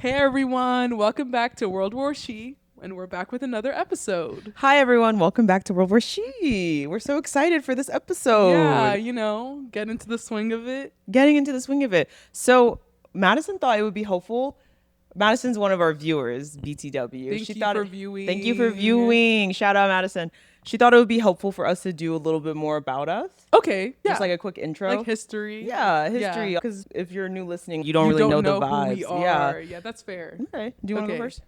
Hey everyone, welcome back to World War She, and we're back with another episode. Hi everyone, welcome back to World War She. We're so excited for this episode. Yeah, get into the swing of it. Getting into the swing of it. So Madison thought it would be helpful. Madison's one of our viewers, BTW. Thank you for viewing. Thank you for viewing. Shout out Madison. She thought it would be helpful for us to do a little bit more about us. Okay, yeah. Just like a quick intro. Like history. Yeah, history. Because if you're new listening, you don't really know the vibes. Who we are. Yeah, that's fair. Okay. Do you want to go first?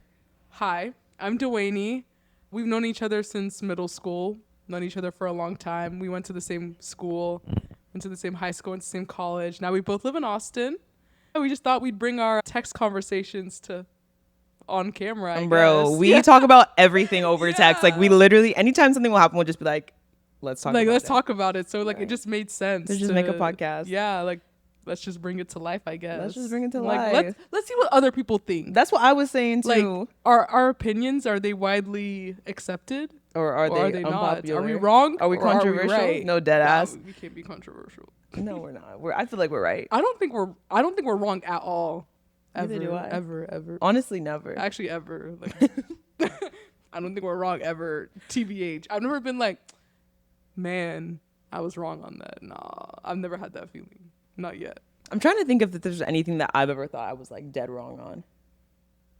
Hi, I'm Diweni. We've known each other since middle school. Known each other for a long time. We went to the same school, went to the same high school, went to the same college. Now we both live in Austin. We just thought we'd bring our text conversations to on camera, I Bro, guess. we talk about everything over text. Like we literally, anytime something will happen, we'll just be like, let's talk about it. Let's talk about it. So it just made sense. Let's just make a podcast. Yeah, let's just bring it to life, I guess. Let's just bring it to life. Let's see what other people think. That's what I was saying too. Like, our opinions, are they widely accepted? Or are they unpopular? Not? Are we wrong? Are we controversial? Right? No, dead ass. We can't be controversial. No, we're not. I feel like we're right. I don't think we're wrong at all. Neither do I. Ever. Honestly, never. Actually, ever. I don't think we're wrong ever. TBH. I've never been like, man, I was wrong on that. Nah, I've never had that feeling. Not yet. I'm trying to think if there's anything that I've ever thought I was like dead wrong on.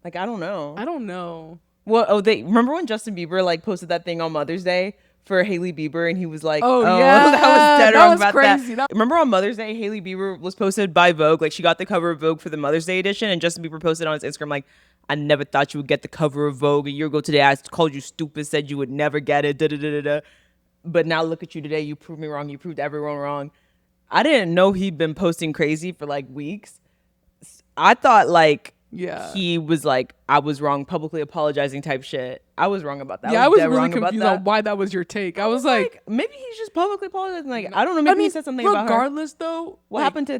Like, I don't know. Well, remember when Justin Bieber like posted that thing on Mother's Day for Hailey Bieber, and he was like, oh yeah, that was dead wrong about crazy. That. Remember on Mother's Day, Hailey Bieber was posted by Vogue, like she got the cover of Vogue for the Mother's Day edition, and Justin Bieber posted on his Instagram like, I never thought you would get the cover of Vogue. A year ago today, I called you stupid, said you would never get it, but now look at you today, you proved me wrong, you proved everyone wrong. I didn't know he'd been posting crazy for like weeks. I thought like, yeah, he was like, I was wrong, publicly apologizing type shit. I was wrong about that. Yeah, I was really confused on why that was your take. I was like, maybe he's just publicly apologizing. Like, I don't know. Maybe he said something about her. Regardless, though, what happened to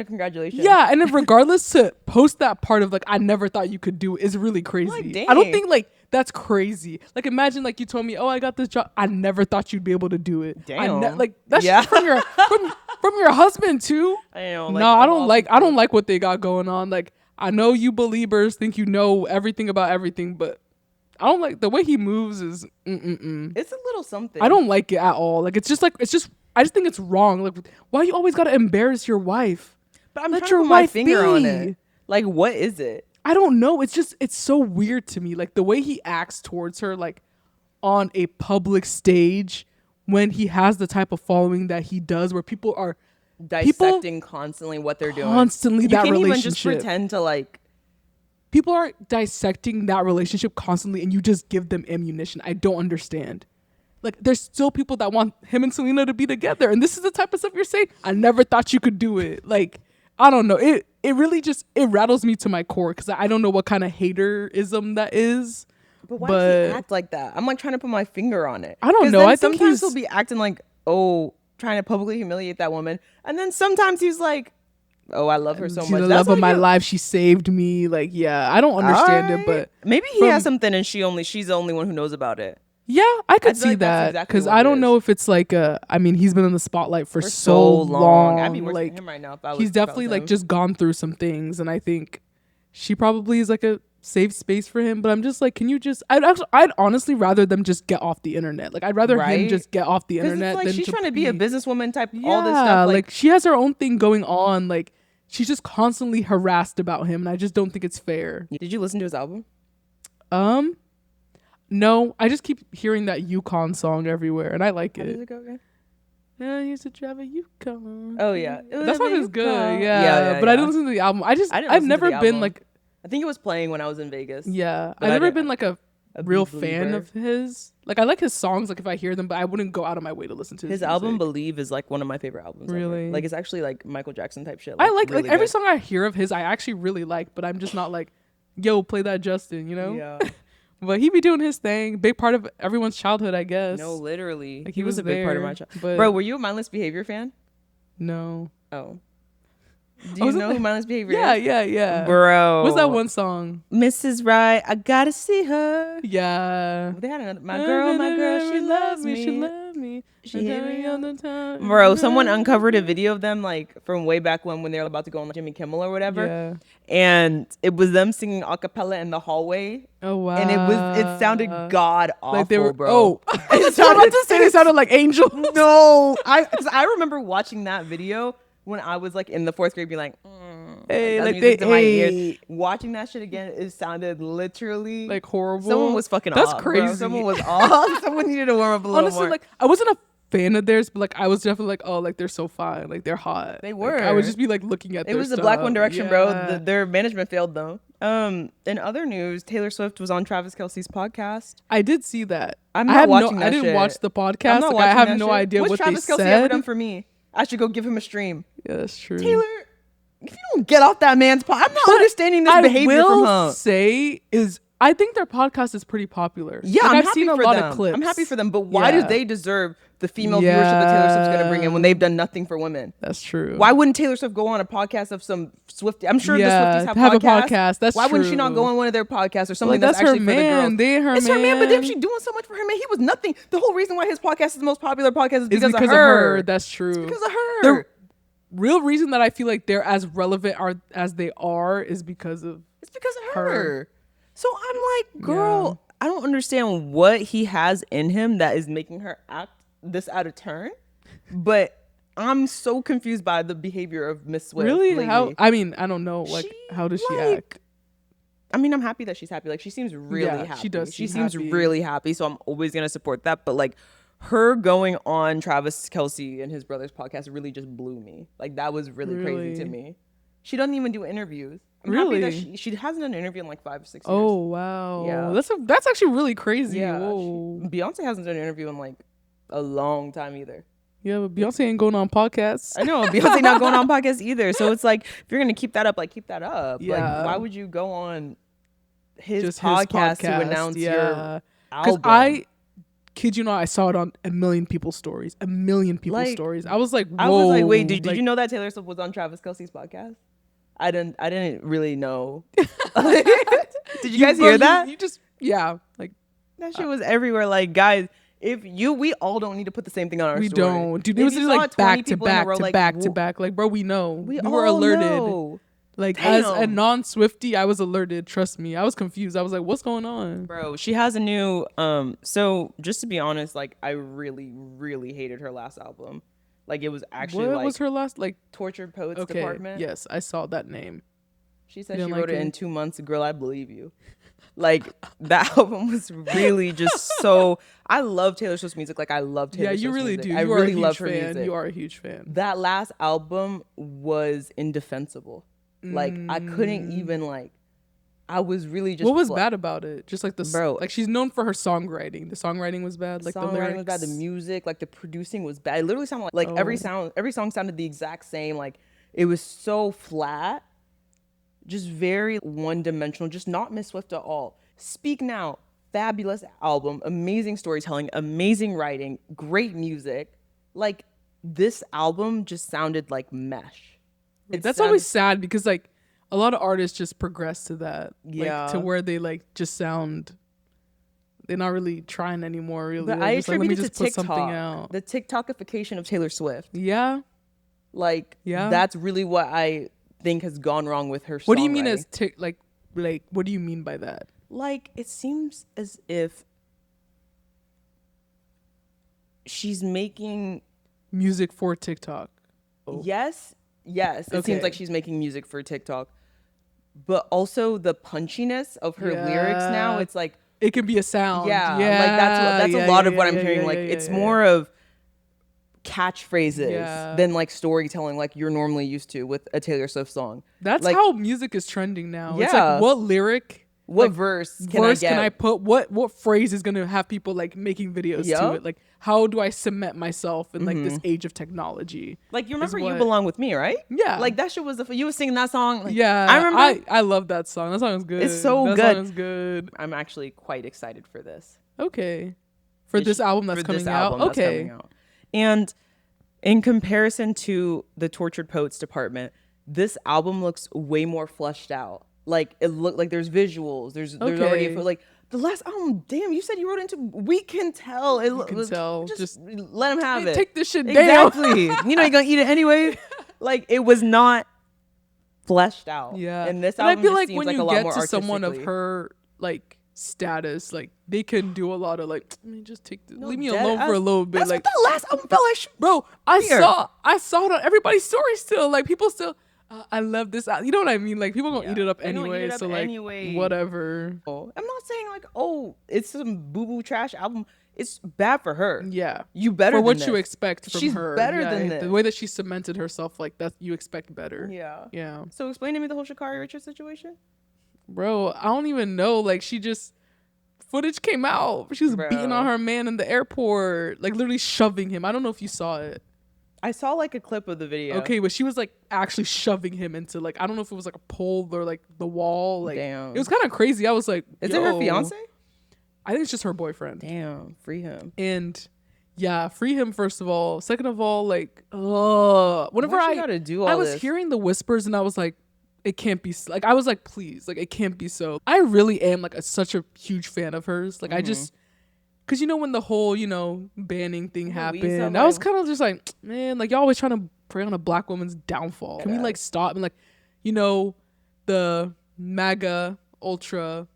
congratulations? Yeah, and then regardless, to post that part of like, I never thought you could do is really crazy. Like, dang. I don't think like that's crazy. Like, imagine like you told me, oh, I got this job. I never thought you'd be able to do it. Damn. That's just from your husband too. I know. Like, no, I don't like what they got going on. Like, I know you believers think you know everything about everything, but I don't like the way he moves. It's a little something. I don't like it at all. Like, I just think it's wrong. Like, why you always gotta embarrass your wife? But I'm trying to put my finger on it. Like, what is it? I don't know. It's so weird to me. Like, the way he acts towards her, like on a public stage, when he has the type of following that he does, where people are dissecting constantly what they're doing. Constantly, that relationship. You can't even just pretend to like. People are dissecting that relationship constantly, and you just give them ammunition. I don't understand. Like, there's still people that want him and Selena to be together, and this is the type of stuff you're saying. I never thought you could do it. Like, I don't know. It really just rattles me to my core because I don't know what kind of haterism that is. But why does he act like that? I'm like trying to put my finger on it. I don't know. I think sometimes he'll be acting like, oh, trying to publicly humiliate that woman, and then sometimes he's like, oh, I love her so much. The love of my life. She saved me. Like, yeah, I don't understand it, but maybe he has something, and she's the only one who knows about it. Yeah, I could see that because I don't know if it's like I mean, he's been in the spotlight for so long. I'd be worse like than him right now. He's definitely like just gone through some things, and I think she probably is like a safe space for him. But I'm just like, can you just? I'd honestly rather them just get off the internet. Like, I'd rather him just get off the internet. It's like she's trying to be a businesswoman type. Yeah, all this stuff. Like she has her own thing going on. Like, she's just constantly harassed about him, and I just don't think it's fair. Did you listen to his album? No, I just keep hearing that Yukon song everywhere, and I like it. How does it go again? I used to drive a Yukon. Oh yeah, that song is good. Yeah, but I didn't listen to the album. I've never been like. I think it was playing when I was in Vegas. Yeah, I've never been like a real fan of his. Like, I like his songs, like if I hear them, but I wouldn't go out of my way to listen to his album. music. Believe is like one of my favorite albums. Really? Ever. Like, it's actually like Michael Jackson type shit. I like really every song I hear of his. I actually really like, but I'm just not like, yo, play that Justin. You know? Yeah. But he be doing his thing. Big part of everyone's childhood, I guess. No, literally. Like, he was a big part of my childhood. Bro, were you a Mindless Behavior fan? No. Oh. Do you know who Mindless Behavior is? Yeah. Bro. What's that one song? Mrs. Right, I gotta see her. Yeah. They had another. My girl, she loves me. She loves me. me. She hit me on the time. Bro, someone uncovered a video of them like from way back when they were about to go on like, Jimmy Kimmel or whatever. Yeah. And it was them singing a cappella in the hallway. Oh wow. And it sounded god awful, like they were, bro. Oh, I was about to say they sounded like angels. No, because I remember watching that video when I was like in the 4th grade, being like, Hey, like they, to my ears. hey, Watching that shit again, it sounded literally like horrible. Someone was fucking That's off. crazy. Bro. Someone was off. Someone needed to warm up a little Honestly, more. like I wasn't a fan of theirs, but like I was definitely like, oh, like they're so fine, like they're hot. They Like, were. I would just be like looking at. It was the stuff. Black One Direction, bro. Yeah. Their management failed though. In other news, Taylor Swift was on Travis Kelce's podcast. I did see that. I'm I not have watching no, that I didn't shit. watch the I'm podcast. not Like, I watching have that no shit. idea What's what Travis they Kelce said. ever done for me? I should go give him a stream. Yeah, that's true. Taylor, if you don't get off that man's pod, I'm not understanding this behavior from I will her. say is I think their podcast is pretty popular. Yeah, like, I'm I've happy seen a for lot them. of clips. I'm happy for them, but why do Yeah. they deserve the female viewership that Taylor Swift's going to bring in when they've done nothing for women? That's true. Why wouldn't Taylor Swift go on a podcast of some Swiftie? I'm sure the Yeah, Swifties have a podcasts. podcast. That's Why wouldn't she true. not go on one of their podcasts or something Like, that's her actually for the man. girls? They her It's her man, but then man. she doing so much for her man. He was nothing. The whole reason why his podcast is the most popular podcast is It's because, because of her. That's true. It's because of her. The real reason that I feel like they're as relevant as they are is because of It's because of her. her. So I'm like, girl, I don't understand what he has in him that is making her act this out of turn. But I'm so confused by the behavior of Miss Swift. really lately. how. I mean, I don't know. Like, how does she act? I mean, I'm happy that she's happy. Like, she seems really Yeah, happy. she does She seem seems happy. really happy. So I'm always gonna support that. But like, her going on Travis Kelce and his brother's podcast really just blew me. Like, that was really crazy to me. She doesn't even do interviews. I'm happy that she hasn't done an interview in like 5 or 6 years. Oh wow. Yeah. That's actually really crazy. Yeah. Whoa. Beyonce hasn't done an interview in like a long time either. Yeah, but Beyonce ain't going on podcasts. I know Beyonce not going on podcasts either. So it's like, if you're gonna keep that up, like keep that up. Like, Yeah. why would you go on his Just podcast his to announce your Because album? I kid you not, I saw it on a million people's stories. A million people's Like, stories. I was like, whoa. I was like, wait, did like, you know that Taylor Swift was on Travis Kelce's podcast? I didn't really know. Did you guys hear that? You just like That shit was everywhere. Like, guys, we all don't need to put the same thing on our we story. don't. Dude, If it was you just saw like 20 back to people in a back row, to like, back to back. Like, bro, we know. We were all alerted. know. Like, as a Damn. non-Swiftie, I was alerted. Trust me. I was confused. I was like, what's going on? Bro, she has a new so just to be honest, like, I really, really hated her last album. Like, it was actually What like was her last like Tortured Poets okay, Department. yes, I saw that name. She said You she didn't wrote like it it? in 2 months. Girl, I believe you. Like, that album was really just so. I love Taylor Swift's music. Like, I love Taylor Yeah, Swift's you really music. do. I You are really a huge love her fan. music. You are a huge fan. That last album was indefensible. Like, I couldn't even like. I was really just. What was bad about it? Just like Bro. like she's known for her songwriting. The songwriting was bad. Like the Songwriting lyrics was bad. The music, like the producing was bad. It literally sounded like every Oh. song sounded the exact same. Like, it was so flat, just very one-dimensional. Just not Miss Swift at all. Speak Now, fabulous album, amazing storytelling, amazing writing, great music. Like, this album just sounded like mesh. That's always sad because like a lot of artists just progress to that. Yeah. Like, to where they like just sound. They're not really trying anymore. Really. But They're I just like, let me attribute it just to put something TikTok, out. the TikTokification of Taylor Swift. Yeah. Like, Yeah. that's really what I think has gone wrong with her. What do you mean songwriting. as like what do you mean by that? Like, it seems as if she's making Music for TikTok. yes it Okay. seems like she's making music for TikTok, but also the punchiness of her lyrics now, Yeah. it's like, It can be a sound. yeah, like that's a lot of what I'm hearing. Like, it's more of catchphrases Yeah. than like storytelling like you're normally used to with a Taylor Swift song. That's like, how music is trending now. It's Yeah. like what lyric, what like, verse can can I put? What phrase is gonna have people like making videos to Yup. it? Like, how do I cement myself in like this age of technology? like, you remember You what- Belong With Me, right? Yeah. Like, that shit was you was singing that song. Like, Yeah, I remember. I love that song. That song is good. It's so that good. Song is good. I'm actually quite excited for this. Okay, for this album that's for coming this out. album that's Okay, coming out. And in comparison to the Tortured Poets Department, this album looks way more fleshed out. Like, it looked like there's visuals, there's already Okay. like The last album, damn, you said you wrote into. We can tell. You can tell. Just let him have Hey, it. take this shit down. Exactly. You know you're gonna eat it anyway. Like it was not fleshed out. Yeah. And this and album I feel just like seems when like you a lot get more to someone of artistically. her like status, like they can do a lot of like, I mean, just take this, leave me dead alone for a ass. little bit. That's Like what the last album felt like. bro, I Weird. saw it on everybody's story still. Like people still, I love this. You know what I mean? Like people gonna eat it up They gonna eat anyway. it up So like anyway. whatever. I'm not saying like, oh, it's some boo boo trash album. It's bad for her. Yeah, You better for than what this. you expect from She's her. better Yeah, than this. The way that she cemented herself, like that, you expect better. Yeah. Yeah, So explain to me the whole Sha'Carri Richards situation. bro. I don't even know. Like she just. Footage came out. She was beating on her man in the airport, like literally shoving him. I don't know if you saw it. I saw like a clip of the video. Okay, but she was like actually shoving him into like, I don't know if it was like a pole or like the wall. Like Damn. it was kind of crazy. I was like, Is it her yo. fiance? I think it's just her boyfriend. Damn, free him. And yeah, free him first of all. Second of all, like, whenever Why she gotta do all I was this? hearing the whispers and I was like, it can't be like I was like, please, like it can't be so. I really am like such a huge fan of hers. Like I just, cause you know when the whole banning thing happened, I was kind of just like, man, like y'all always trying to prey on a black woman's downfall. Can we like stop and like, the MAGA ultra.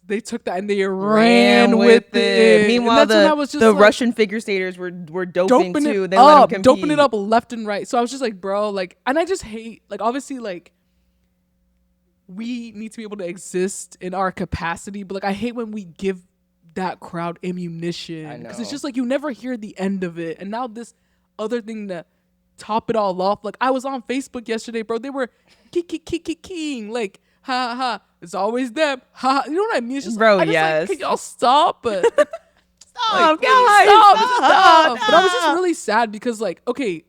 They took that and they ran with it. Meanwhile, the like, Russian figure skaters were doping too. It They let up, them compete. doping it up left and right. So I was just like, bro, like, and I just hate, like, obviously, like, we need to be able to exist in our capacity, but like, I hate when we give that crowd ammunition because it's just like you never hear the end of it. And now this other thing to top it all off, like, I was on Facebook yesterday, bro. They were keying, like, ha ha. It's always them. Ha. You know what I mean? It's just, bro, I just, yes. like, can y'all stop? But Stop, like, guys, stop. stop. But I was just really sad because, like, okay,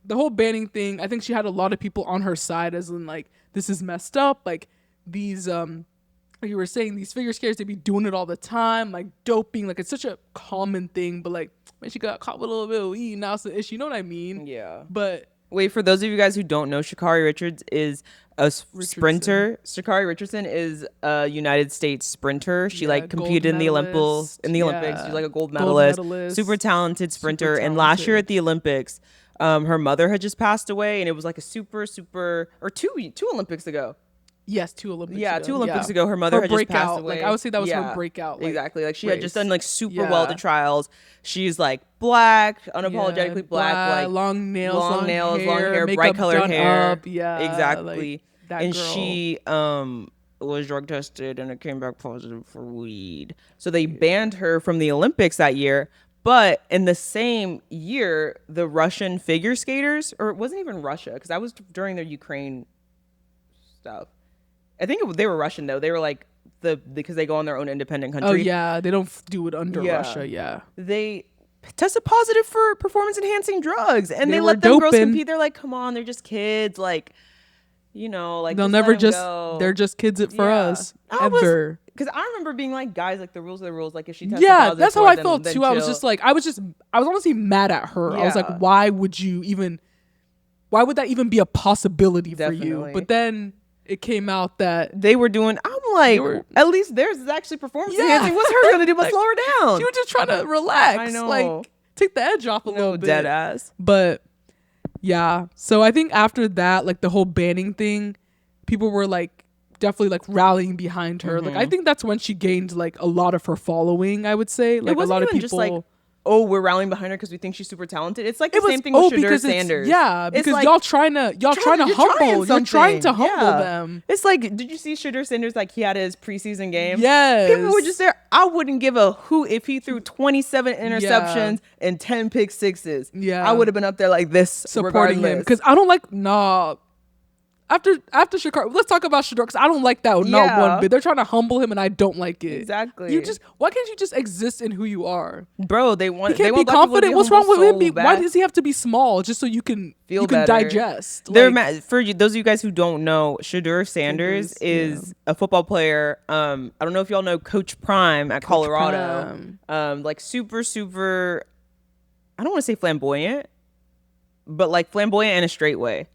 the whole banning thing, I think she had a lot of people on her side, as in, like, this is messed up. Like, these, like you were saying, these figure skaters, they be doing it all the time, like, doping. Like, it's such a common thing, but, like, man, she got caught with a little bit of weed, now it's an issue. You know what I mean? Yeah. But wait, for those of you guys who don't know, Sha'Carri Richards is a sprinter. Sha'Carri Richardson is a United States sprinter. She like competed in the Olympics. She's like a gold medalist. Super talented sprinter. And last year at the Olympics, her mother had just passed away, and it was like a super or two Olympics ago. yes, 2 Olympics Yeah, ago. 2 Olympics ago, her mother had just passed away. Like, I would say that was her breakout. Like, exactly. Like she had just race. done like super well at the trials. She's like black, unapologetically black, like long nails, long hair, makeup bright colored done hair. up. Yeah, exactly. like, that and girl. she was drug tested and it came back positive for weed. So they banned her from the Olympics that year. But in the same year, the Russian figure skaters, or it wasn't even Russia, because that was during their Ukraine stuff. I think they were Russian though. They were like because they go on their own independent country. Oh yeah, they don't do it under Russia. Yeah, they tested positive for performance enhancing drugs, and they were let them girls doping. compete. They're like, come on, they're just kids. Like, like they'll just never let 'em just. go. They're just kids for us Because ever. I remember being like, guys, like the rules are the rules. Like if she tested Yeah, positive that's for how it, I then- felt then too. I was chill. I was honestly mad at her. I was like, Yeah. why would you even? Why would that even be a possibility for you? Definitely. But then it came out that they were doing. I'm like, at least theirs is actually performance enhancing. What's her gonna do but slow her down? she was just trying to relax. I know. Like, take the edge off a little bit. Dead ass. But yeah, so I think after that, like the whole banning thing, people were like definitely like rallying behind her. Like I think that's when she gained like a lot of her following. I would say like It wasn't a lot of even people. just like, oh, we're rallying behind her because we think she's super talented. It's like the same thing with Shedeur because Sanders. because It's like, y'all trying to humble. You're trying to humble them. It's like, did you see Shedeur Sanders? Like he had his preseason game. Yes. People were just there. I wouldn't give a hoot if he threw 27 interceptions and 10 pick sixes. Yeah. I would have been up there like this, supporting him because I don't like After Sha'Carri, let's talk about Shedeur because I don't like that not one bit. They're trying to humble him and I don't like it. Exactly. Why can't you just exist in who you are? Bro, they want. He can't they be want black people to confident. What's wrong with humble him? so Why bad. does he have to be small just so you can Feel you can better. digest? They're Like, for you, those of you guys who don't know, Shedeur Sanders is a football player. I don't know if y'all know Coach Prime at Colorado. Like super. I don't want to say flamboyant, but like flamboyant in a straight way.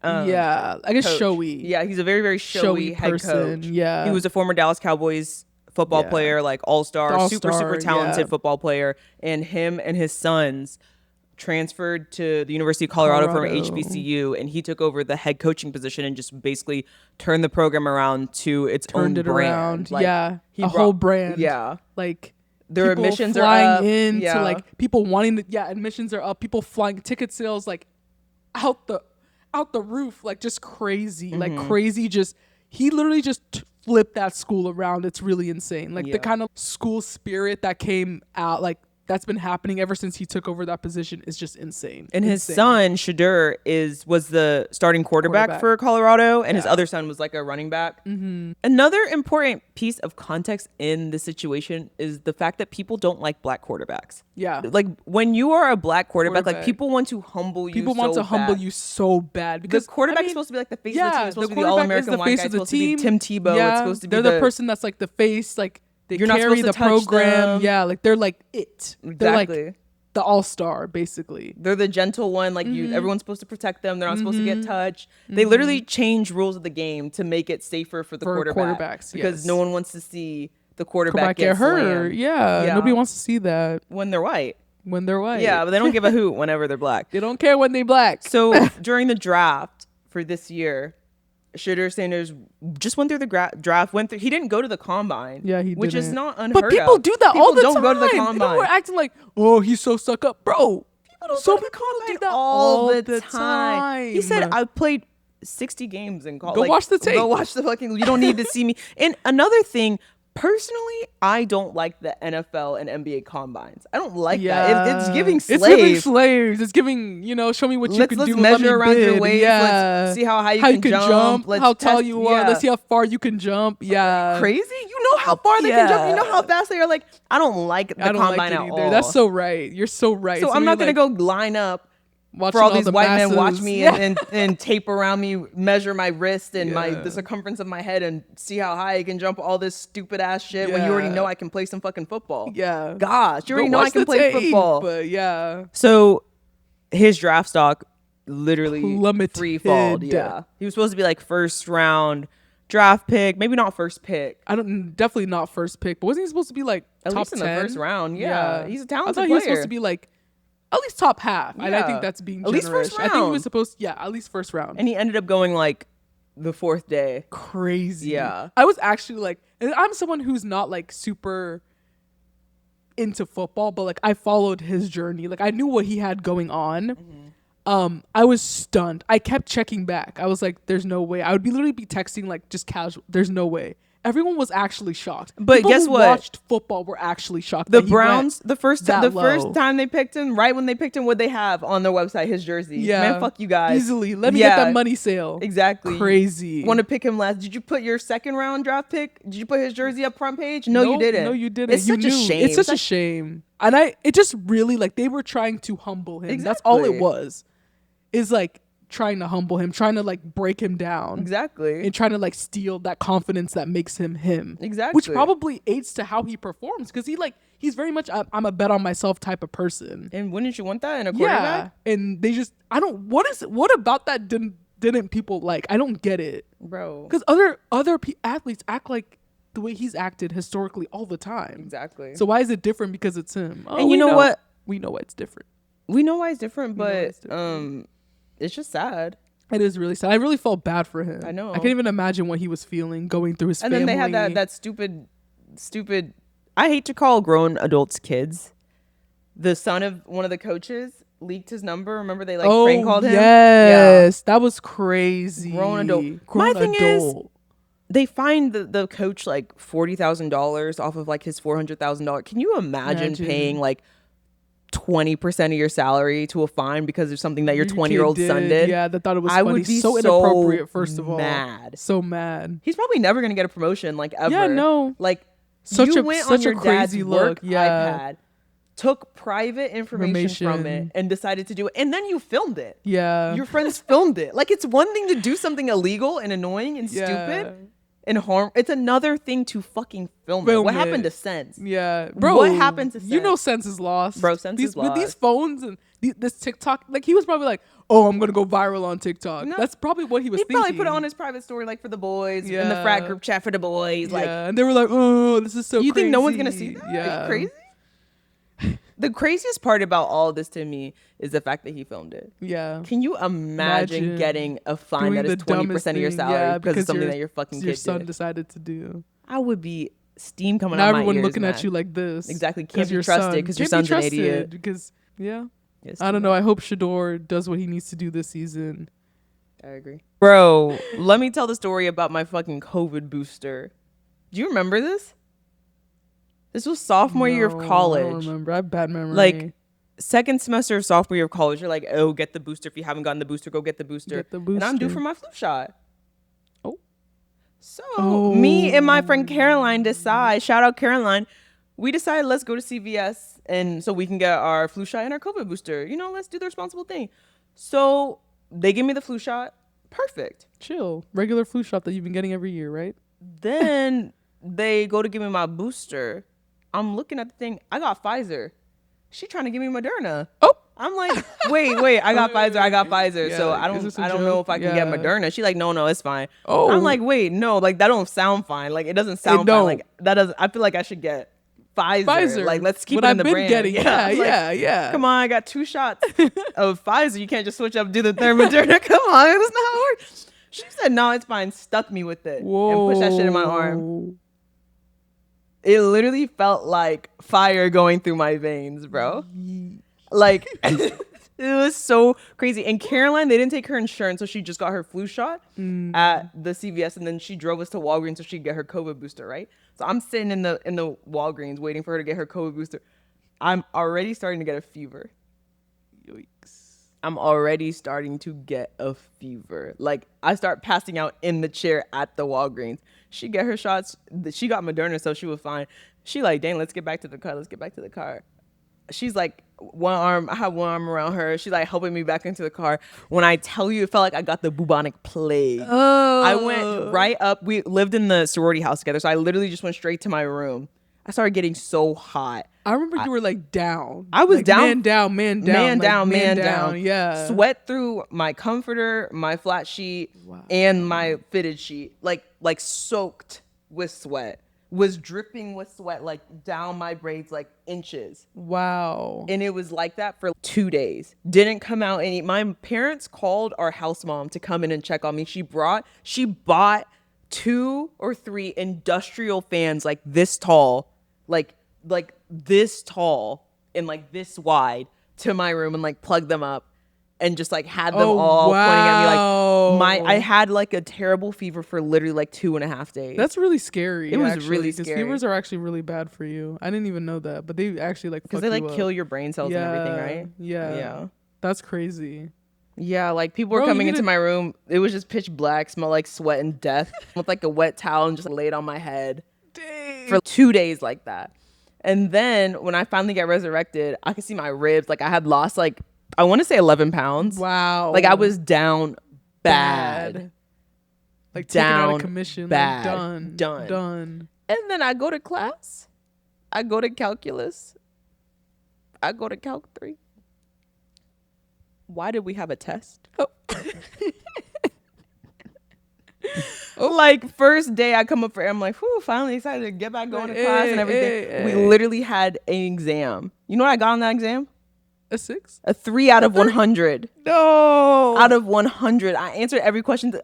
I guess coach. showy. Yeah, he's a very, very showy head person. coach. Yeah. He was a former Dallas Cowboys football Yeah. player, like all-star, super All-star, talented yeah. football player, and him and his sons transferred to the University of Colorado from HBCU, and he took over the head coaching position and just basically turned the program around to its Turned own it brand. around. Like, yeah. he A brought- whole brand. Yeah. Like Their people admissions are flying up. in Yeah. to like people wanting to, admissions are up. People flying, ticket sales like out the roof, like just crazy. Mm-hmm. Like crazy, just he literally just flipped that school around. It's really insane. Like Yeah. the kind of school spirit that came out, like that's been happening ever since he took over that position is just insane. And his Insane. son Shadur was the starting quarterback for Colorado, and his other son was like a running back. Mm-hmm. Another important piece of context in the situation is the fact that people don't like black quarterbacks. Yeah. Like when you are a black quarterback, like Quarterback. people want to humble you. People want so to humble bad. you so bad The because quarterback I mean, is supposed to be like the face yeah, of the team. It's supposed to be the quarterback All-American is the white face guy. of It's the supposed to team. be Tim Tebow. Yeah, It's supposed to be they're the person that's like the face, like they You're not carry supposed the to touch program. them. Yeah, like they're like it. They're Exactly. like the all-star basically. They're the gentle one. Like Mm-hmm. everyone's supposed to protect them. They're not supposed to get touched. They literally change rules of the game to make it safer for the For quarterback. quarterbacks, Because yes. no one wants to see the quarterback Quarterback get hurt. slammed. Yeah, nobody wants to see that when they're white. when they're white. Yeah, but they don't give a hoot whenever they're black. They don't care when they black. So during the draft for this year, Shadur Sanders just went through the draft. He didn't go to the combine. Yeah, he which is didn't. not unheard But people of. do that People all the don't time. go to the People combine. were acting like, oh, he's so stuck up, bro. So many people do that all the time. He said, "I played 60 games in college." Go watch the tape. Go watch the fucking. You don't need to see me. And another thing. Personally, I don't like the NFL and NBA combines. I don't like that. It's giving slaves. It's giving slaves. It's giving, show me what you can Let's do. measure let me around your bid. waist. Yeah. Let's see how high you can jump. Let's how tall test- you are. yeah. Let's see how far you can jump. Yeah. Crazy? You know how far they can jump. You know how fast they are. Like, I don't like the I don't combine like it at either. all. That's so right. You're so right. So I'm not gonna go line up for all these white men watch me and tape around me, measure my wrist and the circumference of my head and see how high I can jump, all this stupid ass shit when you already know I can play some fucking football. Yeah. Gosh, you already Go know I watch can the play tape, football. But yeah. So his draft stock literally Plummeted. free falled. Yeah. He was supposed to be like first round draft pick, maybe not first pick. Definitely not first pick, but wasn't he supposed to be like At top least in 10? the first round. Yeah. He's a talented I thought player. he was supposed to be like at least top half. And I Yeah. think that's being At generous. least first I think he round. was supposed at least first round. And he ended up going like the fourth day. Crazy. Yeah. I was actually like, and I'm someone who's not like super into football, but like I followed his journey. Like I knew what he had going on. I was stunned. I kept checking back. I was like, there's no way. I would literally be texting like just casual. There's no way. Everyone was actually shocked. But People guess who what? watched football were actually shocked. The that he went Browns, the first that low. time they picked him, right when they picked him, what they have on their website, his jersey. Yeah. Man, fuck you guys. Easily. Let me get that money sale. Exactly. Crazy. Want to pick him last? Did you put your second round draft pick? Did you put his jersey up front page? No, you Nope, didn't. No, you didn't. It's You such a knew. shame. It's such a shame. And it just really like they were trying to humble him. That's all it Exactly. was. Is like trying to humble him, trying to like break him down. Exactly. And trying to like steal that confidence that makes him him. Exactly. Which probably aids to how he performs because he's very much I'm a bet on myself type of person. And wouldn't you want that in a quarterback? Yeah. And they just what about that didn't people like? I don't get it. Bro. Because other athletes act like the way he's acted historically all the time. Exactly. So why is it different because it's him? Oh, And you know what? We know why it's different. We know why it's different, know why but it's different. it's just sad. It is really sad. I really felt bad for him. I know. I can't even imagine what he was feeling going through his And family. then they had that stupid. I hate to call grown adults kids. The son of one of the coaches leaked his number. Remember they prank called him? Yes, that was crazy. Grown adult. Grown My thing adult. is, they fined the coach like $40,000 off of like his $400,000. Can you imagine paying like 20% of your salary to a fine because of something that your 20-year-old son did? Yeah, they thought it was I funny. would be so so inappropriate. First of all, mad. So mad. He's probably never gonna get a promotion like ever. Yeah, no. Like Such you a- went such on a your crazy dad's look, work yeah. iPad, took private information from it, Information. and decided to do it, and then you filmed it. Yeah. Your friends filmed it. Like it's one thing to do something illegal and annoying and stupid. and harm. It's another thing to fucking film it. What happened to sense? Yeah, bro. What happened to sense? You know, sense is lost, bro. Sense is lost with these phones and this TikTok. Like he was probably like, "Oh, I'm gonna go viral on TikTok." No. That's probably what he was thinking. He probably put it on his private story, like for the boys, in the frat group chat for the boys. Like, and they were like, "Oh, this is so." You crazy. think no one's gonna see that? Yeah, Are you crazy? The craziest part about all this to me is the fact that he filmed it. Yeah. Can you imagine getting a fine that is 20% of your salary because of something that your fucking kid son decided to do? I would be steam coming now out my ears. Everyone looking at you like this. Exactly. Can't be trusted because your son's an idiot. Because I don't know. I hope Shador does what he needs to do this season. I agree. Bro, let me tell the story about my fucking COVID booster. Do you remember this? This was sophomore year of college. I don't remember. I have bad memory. Like second semester of sophomore year of college, you're like, oh, get the booster. If you haven't gotten the booster, go get the booster. And I'm due for my flu shot. Oh. So me and my friend Caroline decide, shout out Caroline, we decided let's go to CVS and so we can get our flu shot and our COVID booster. You know, let's do the responsible thing. So they give me the flu shot. Perfect. Chill. Regular flu shot that you've been getting every year, right? Then they go to give me my booster. I'm looking at the thing. I got Pfizer. She trying to give me Moderna. Oh, I'm like, wait. I got Pfizer. Yeah, so I don't know if I can get Moderna. She's like, no, it's fine. Oh, I'm like, wait, no, like that don't sound fine. Like it doesn't sound fine. Like that doesn't. I feel like I should get Pfizer. Like let's keep it in the brand. Yeah. Come on, I got 2 shots of Pfizer. You can't just switch up, do the third Moderna. Come on, that's not how it works. She said, no, it's fine. Stuck me with it and pushed that shit in my arm. It literally felt like fire going through my veins, bro. Like, it was so crazy. And Caroline, they didn't take her insurance, so she just got her flu shot at the CVS, and then she drove us to Walgreens so she could get her COVID booster, right? So I'm sitting in the Walgreens waiting for her to get her COVID booster. I'm already starting to get a fever. Yikes. I'm already starting to get a fever. Like, I start passing out in the chair at the Walgreens. She get her shots. She got Moderna, so she was fine. She like, dang, let's get back to the car. She's like, I have one arm around her. She's like helping me back into the car. When I tell you, it felt like I got the bubonic plague. Oh. I went right up. We lived in the sorority house together, so I literally just went straight to my room. I started getting so hot. I remember you were like down. I was like, down. Man down. Yeah. Sweat through my comforter, my flat sheet, and my fitted sheet. Like soaked with sweat. Was dripping with sweat like down my braids like inches. Wow. And it was like that for 2 days. Didn't come out any. My parents called our house mom to come in and check on me. She bought 2 or 3 industrial fans like this tall, like this tall and like this wide to my room and like plugged them up and just like had them all pointing at me. Like I had like a terrible fever for literally like 2.5 days. That's really scary. It was really scary. Fevers are actually really bad for you. I didn't even know that, but they actually like because they like kill your brain cells and everything, right? Yeah. That's crazy. Yeah, like people were coming into my room. It was just pitch black, smelled like sweat and death with like a wet towel and just laid on my head. Dang. For 2 days like that. And then when I finally got resurrected, I could see my ribs. Like I had lost like, I want to say 11 pounds. Wow. Like I was down bad. Like taken out of commission. Bad. Like done. And then I go to class. I go to calculus. I go to Calc 3. Why did we have a test? Like first day I come up for air, I'm like, whew, finally excited to get back going to class and everything. We literally had an exam. You know what I got on that exam? A 6? A 3 out of 100. No. Out of 100. I answered every question.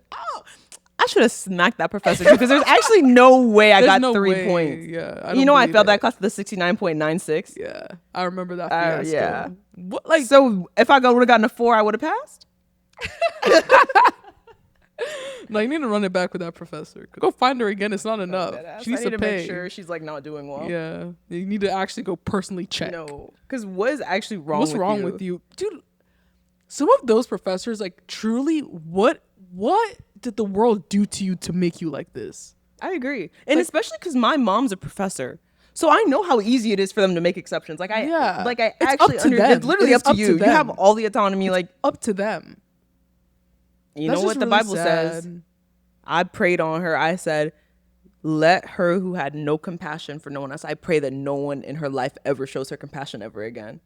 I should have smacked that professor because there's actually no way I got 3 points. Yeah. I failed that class with a 69.96. Yeah. I remember that fiasco. Yeah. What, like, so if I would have gotten a 4, I would have passed? No, you need to run it back with that professor. Go find her again. It's not enough. She needs to pay. Make sure she's like not doing well. Yeah, you need to actually go personally check. No, because what is actually wrong? What's wrong with you, dude? Some of those professors, like, truly, what did the world do to you to make you like this? I agree, and like, especially because my mom's a professor. So I know how easy it is for them to make exceptions. Like I actually understand. It's literally up to you. You have all the autonomy. It's like up to them. You know what the Bible says? I prayed on her. I said, let her who had no compassion for no one else. I pray that no one in her life ever shows her compassion ever again.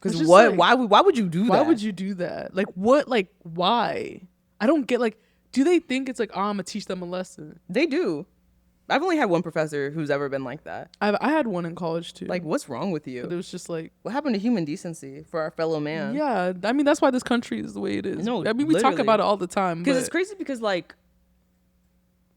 Because what? Like, why would you do that? Why would you do that? Like what? Like why? I don't get. Like, do they think it's like, oh, I'm gonna teach them a lesson? They do. I've only had one professor who's ever been like that. I had one in college too. Like, what's wrong with you? But it was just like, what happened to human decency for our fellow man? Yeah, I mean that's why this country is the way it is. No, I mean we talk about it all the time. Because it's crazy. Because like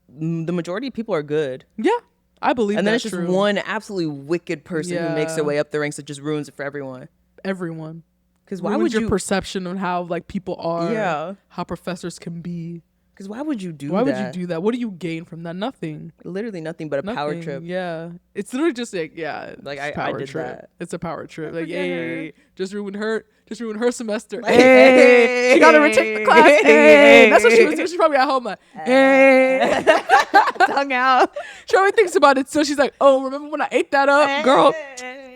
the majority of people are good. Yeah, I believe. And then it's just one absolutely wicked person who makes their way up the ranks that just ruins it for everyone. Everyone. Because why would your perception on how like people are? Yeah. How professors can be. Because why would you do that? Why would you do that? What do you gain from that? Nothing. Literally nothing but a power trip. Yeah. It's literally just like, like I did trip. that. It's a power trip. Like, hey, just ruined her semester. Like, hey, she gotta retake the class. Hey, that's what she was doing. She's probably at home like, hey, tongue out. She always thinks about it. So she's like, oh, remember when I ate that up, girl?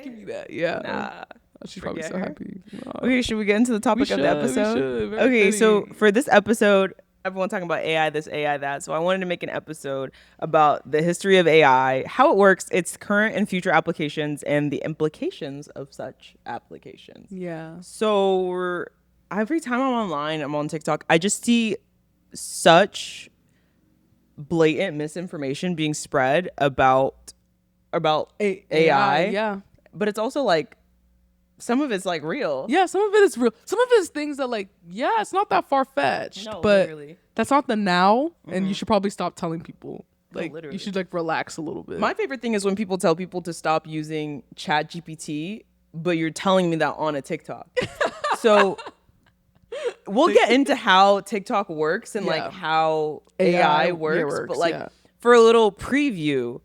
Give me that. Yeah. Nah. She's probably so happy. Okay, should we get into the topic of the episode? Okay, so for this episode, everyone talking about AI this, AI that. So I wanted to make an episode about the history of AI, how it works, its current and future applications, and the implications of such applications. Yeah. So every time I'm online, I'm on TikTok, I just see such blatant misinformation being spread about AI. Yeah. But it's also like, some of it's like real. Yeah, some of it is real. Some of it is things that like, yeah, it's not that far fetched. No, but literally. That's not the now, and you should probably stop telling people. Like, literally. You should like relax a little bit. My favorite thing is when people tell people to stop using Chat GPT, but you're telling me that on a TikTok. So we'll get into how TikTok works and like how AI works, but like for a little preview,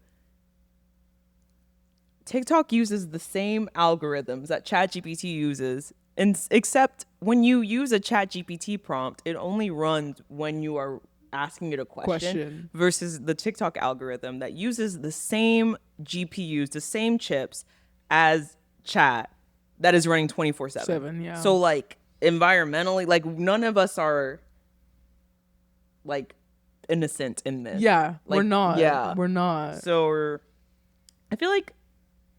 TikTok uses the same algorithms that ChatGPT uses, and except when you use a ChatGPT prompt, it only runs when you are asking it a question versus the TikTok algorithm that uses the same GPUs, the same chips as Chat that is running 24/7. Yeah. So like environmentally, like none of us are like innocent in this. Yeah, like, we're not. Yeah, we're not. So I feel like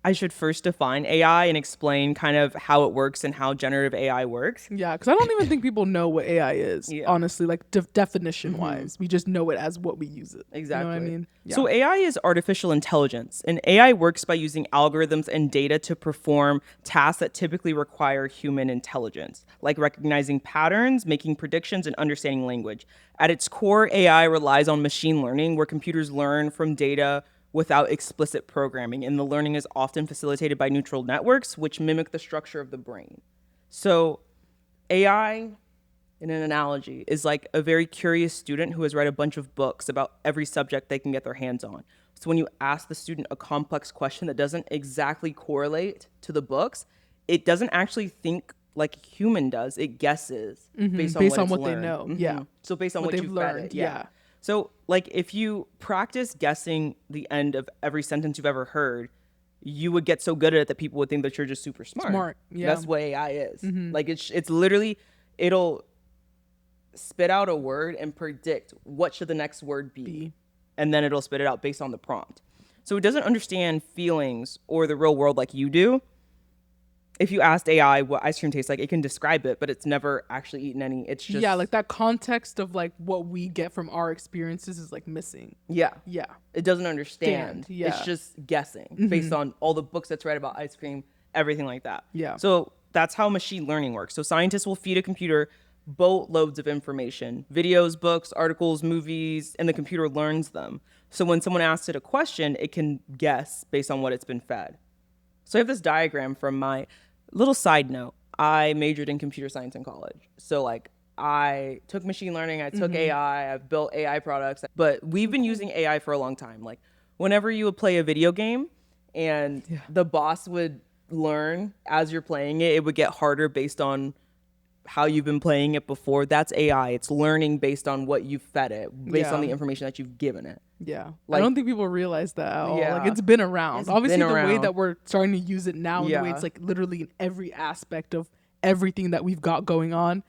I should first define AI and explain kind of how it works and how generative AI works. Yeah, because I don't even think people know what AI is, honestly, like definition-wise. We just know it as what we use it. Exactly. You know what I mean? Yeah. So AI is artificial intelligence, and AI works by using algorithms and data to perform tasks that typically require human intelligence, like recognizing patterns, making predictions, and understanding language. At its core, AI relies on machine learning, where computers learn from data without explicit programming, and the learning is often facilitated by neural networks, which mimic the structure of the brain. So AI, in an analogy, is like a very curious student who has read a bunch of books about every subject they can get their hands on. So when you ask the student a complex question that doesn't exactly correlate to the books, it doesn't actually think like a human does. It guesses based on what they know. Yeah. So based on what you've learned. Yeah. So, like, if you practice guessing the end of every sentence you've ever heard, you would get so good at it that people would think that you're just super smart. Yeah. That's what AI is. Like, it's literally, it'll spit out a word and predict what should the next word be. And then it'll spit it out based on the prompt. So it doesn't understand feelings or the real world like you do. If you asked AI what ice cream tastes like, it can describe it, but it's never actually eaten any. It's just... Yeah, like that context of like what we get from our experiences is like missing. Yeah. Yeah. It doesn't understand. Yeah. It's just guessing based on all the books that's read about ice cream, everything like that. Yeah. So that's how machine learning works. So scientists will feed a computer boatloads of information, videos, books, articles, movies, and the computer learns them. So when someone asks it a question, it can guess based on what it's been fed. So I have this diagram from my... Little side note, I majored in computer science in college. So like I took machine learning, I took AI, I've built AI products, but we've been using AI for a long time. Like whenever you would play a video game and the boss would learn as you're playing it, it would get harder based on how you've been playing it before. That's AI. It's learning based on what you've fed it, based on the information that you've given it. Yeah. Like, I don't think people realize that at all. Yeah. Like it's been around. Obviously the way that we're starting to use it now, and the way it's like literally in every aspect of everything that we've got going on,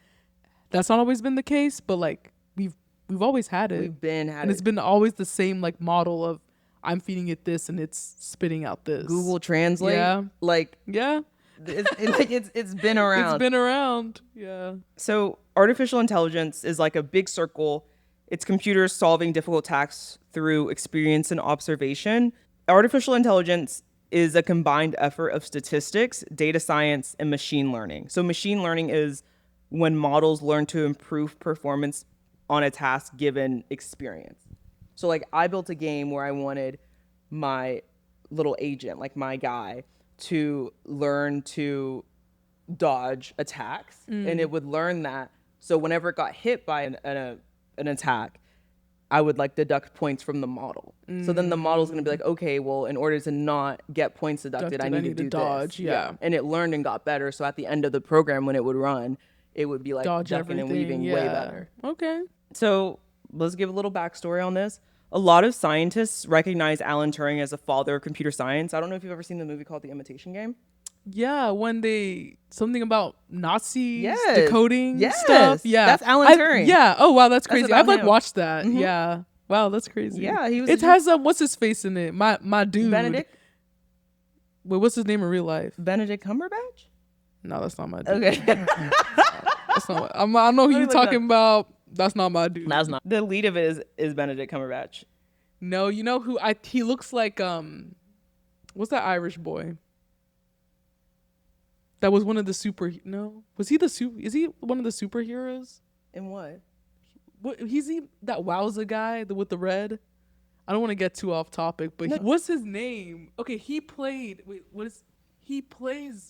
that's not always been the case, but like we've we've always had it. We've been had and it. it's been always the same like model of I'm feeding it this and it's spitting out this. Google Translate. Yeah. Like Yeah. it's been around. It's been around. Yeah. So artificial intelligence is like a big circle. It's computers solving difficult tasks through experience and observation. Artificial intelligence is a combined effort of statistics, data science, and machine learning. So machine learning is when models learn to improve performance on a task given experience. So like I built a game where I wanted my little agent, like my guy, to learn to dodge attacks, and it would learn that. So whenever it got hit by an attack, I would like deduct points from the model. So then the model's gonna be like, okay, well, in order to not get points deducted, I need to do dodge. this. Yeah. And it learned and got better. So at the end of the program, when it would run, it would be like Dodge ducking and everything. weaving way better. Okay. So let's give a little backstory on this. A lot of scientists recognize Alan Turing as the father of computer science. I don't know if you've ever seen the movie called The Imitation Game. Yeah, when they something about Nazis Yes. decoding Yes. stuff. Yeah, That's Alan Turing. Yeah. Oh wow, that's crazy. about I've like him. watched that. Yeah. Wow, that's crazy. Yeah, he was. It has what's his face in it? My dude. Benedict Wait, what's his name in real life? Benedict Cumberbatch. No, that's not my dude. Okay. That's not. I know who Let me you look talking about. That's not my dude. That's not. The lead of it is Benedict Cumberbatch. No, you know who he looks like what's that Irish boy? That was one of the was he is he one of the superheroes? In what? What he's that Wowza guy with the red? I don't want to get too off topic, but what's his name? Okay, he plays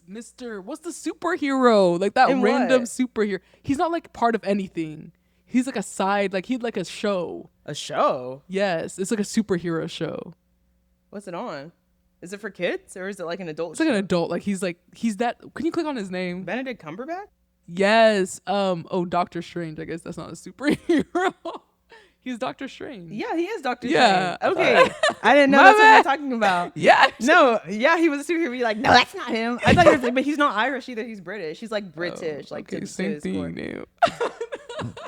Mr. What's the superhero? Like that In random what? superhero. He's not like part of anything. He's like a side, like he'd like a show. A show? Yes, it's like a superhero show. What's it on? Is it for kids or is it like an adult? It's like an adult. Like he's that. Can you click on his name? Benedict Cumberbatch? Yes. Oh, Doctor Strange. I guess that's not a superhero. He's Doctor Strange. Yeah, he is Dr. Yeah. Strange. Okay. I didn't know My that's what bad. you're talking about. Yeah. No, yeah, he was a superhero. You're like, no, that's not him. I thought you were, but he's not Irish either. He's British. He's like British, like okay, to same his core. thing now.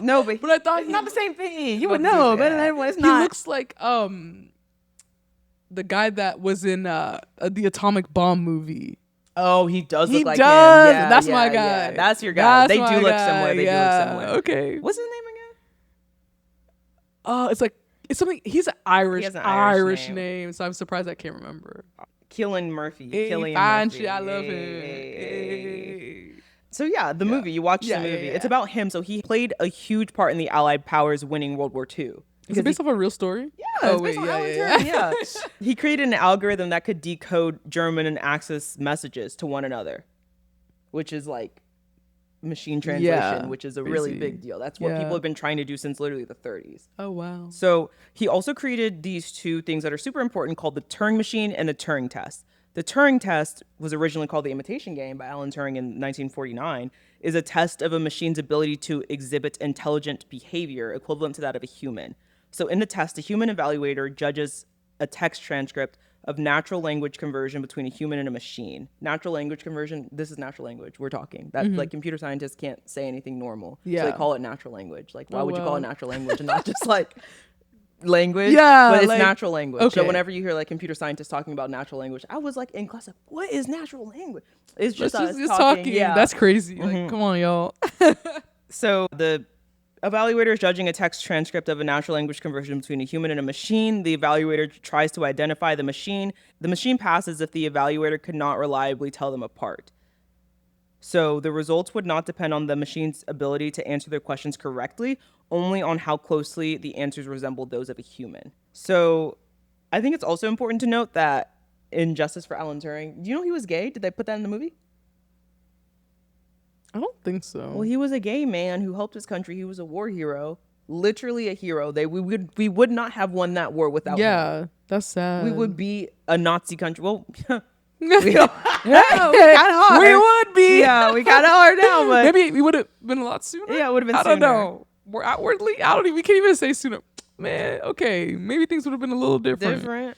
No, but But I thought it's not the same thing. You But would know, yeah. but everyone, it's He not. looks like the guy that was in the atomic bomb movie. Oh, he does He look like does. him. Yeah, That's yeah, my yeah. guy. That's your guy. That's They my do look guy. similar. They Yeah. do look similar. Okay. What's his name again? It's something. He's an Irish, He has an Irish Irish name. name. So I'm surprised I can't remember. Cillian Murphy. Hey, Cillian fine Murphy. shit. I love him. Hey. Hey. So yeah, the movie, you watched Yeah, the yeah, movie. yeah. It's about him. So he played a huge part in the Allied powers winning World War II. Is it based off a real story? Yeah, it's based on Alan Turing, yeah. He created an algorithm that could decode German and Axis messages to one another, which is like machine translation, which is a really crazy. big deal. That's what Yeah. people have been trying to do since literally the 30s. Oh wow. So he also created these two things that are super important called the Turing machine and the Turing test. The Turing test was originally called the Imitation Game by Alan Turing in 1949, is a test of a machine's ability to exhibit intelligent behavior equivalent to that of a human. So in the test, a human evaluator judges a text transcript of natural language conversion between a human and a machine. Natural language conversion, this is natural language we're talking. That like computer scientists can't say anything normal. So Yeah. they call it natural language. Like why Oh, would you call wow. it natural language and not just like language? Yeah, But it's like- natural language. So okay. whenever you hear like computer scientists talking about natural language, I was like in class like, what is natural language? It's just Let's us just talking. talking. Yeah. That's crazy. Like, come on, y'all. So the evaluator is judging a text transcript of a natural language conversion between a human and a machine. The evaluator tries to identify the machine. The machine passes if the evaluator could not reliably tell them apart. So the results would not depend on the machine's ability to answer their questions correctly, only on how closely the answers resembled those of a human. So I think it's also important to note that in Justice for Alan Turing, do you know he was gay? Did they put that in the movie? I don't think so. Well, he was a gay man who helped his country. He was a war hero, literally a hero. We would not have won that war without him. Yeah, that's sad. We would be a Nazi country. Well, we we got hard. We would be. Yeah, we got hard now, but Maybe we would have been a lot sooner. yeah, it would have been. I don't sooner. know. We're outwardly. I don't even. We can't even say sooner. Man, okay. Maybe things would have been a little different. Different.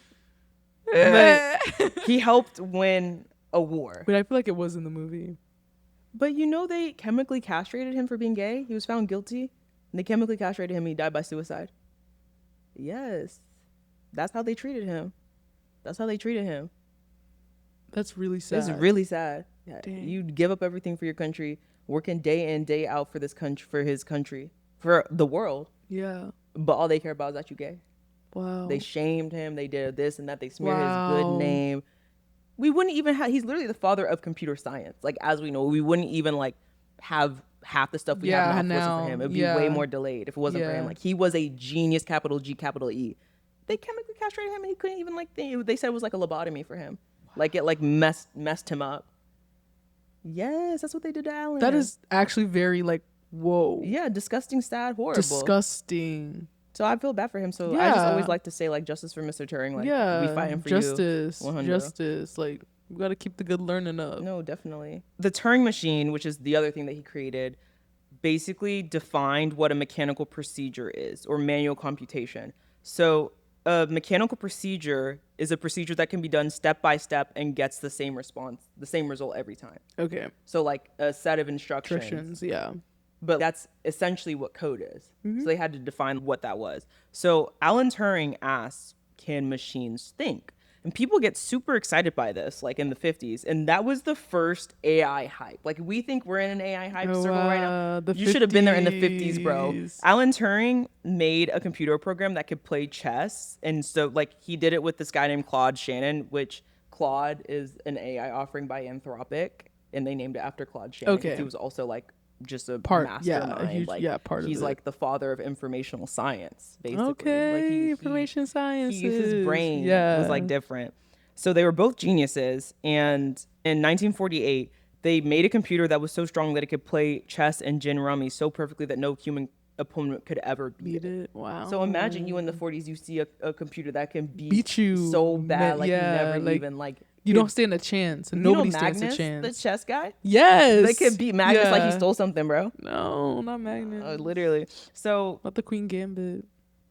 Yeah. He helped win a war. But I feel like it was in the movie. But you know they chemically castrated him for being gay. He was found guilty. They chemically castrated him. He died by suicide. Yes. That's how they treated him. That's how they treated him. That's really sad. It's really sad. Yeah. Dang. You give up everything for your country, working day in, day out for this country, for his country, for the world. Yeah. But all they care about is that you gay. Wow. They shamed him. They did this and that. They smeared Wow. his good name. We wouldn't even have, he's literally the father of computer science. Like, as we know, we wouldn't even like have half the stuff we have now if it wasn't for him. It would be way more delayed if it wasn't for him. Like, he was a genius, capital G, capital E. They chemically castrated him and he couldn't even like, they said it was like a lobotomy for him. Like, it like messed him up. Yes, that's what they did to Alan. That is actually very like, whoa. Yeah, disgusting, sad, horrible. Disgusting. So I feel bad for him. So I just always like to say, like, justice for Mr. Turing. Like, we fighting for justice, you. Justice. Like, we got to keep the good learning up. No, definitely. The Turing machine, which is the other thing that he created, basically defined what a mechanical procedure is, or manual computation. So a mechanical procedure is a procedure that can be done step by step and gets the same response, the same result every time. Okay. So like a set of instructions. Yeah. But that's essentially what code is. So they had to define what that was. So Alan Turing asks, can machines think? And people get super excited by this, like in the 50s. And that was the first AI hype. Like, we think we're in an AI hype circle right now. You should have been there in the 50s, bro. Alan Turing made a computer program that could play chess. And so, like, he did it with this guy named Claude Shannon, which Claude is an AI offering by Anthropic. And they named it after Claude Shannon. Okay. He was also, like, just a mastermind. A huge, part of it. He's like the father of informational science, basically. Okay, like information science. His brain was like different. So they were both geniuses, and in 1948, they made a computer that was so strong that it could play chess and gin rummy so perfectly that no human opponent could ever beat it. Wow. So imagine you in the 40s, you see a computer that can beat you so bad, like you never even like. You don't stand a chance. And nobody stands a chance. The chess guy? Yes. They could beat Magnus like he stole something, bro. No, not Magnus. Literally. So. Not the Queen Gambit.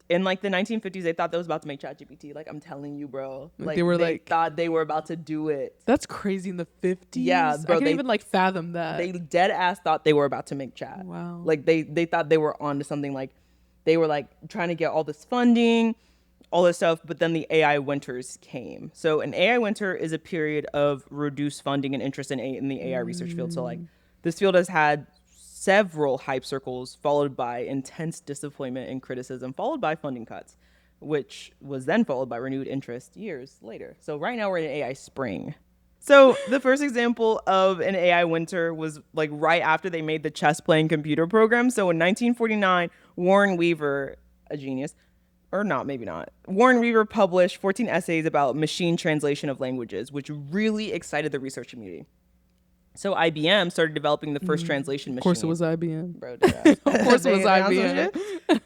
In like the 1950s, they thought that was about to make ChatGPT. Like, I'm telling you, bro. Like, they thought they were about to do it. That's crazy in the 50s. Yeah, bro. I can't even like fathom that. They dead ass thought they were about to make chat. Wow. Like they thought they were onto something. Like they were like trying to get all this funding, all this stuff, but then the AI winters came. So an AI winter is a period of reduced funding and interest in the AI research field. So like this field has had several hype circles, followed by intense disappointment and criticism, followed by funding cuts, which was then followed by renewed interest years later. So right now we're in an AI spring. So the first example of an AI winter was like right after they made the chess playing computer program. So in 1949, Warren Weaver, a genius, or not, maybe not. Warren Weaver published 14 essays about machine translation of languages, which really excited the research community. So IBM started developing the first translation machine. Of course it was IBM. Bro, Of course it was IBM.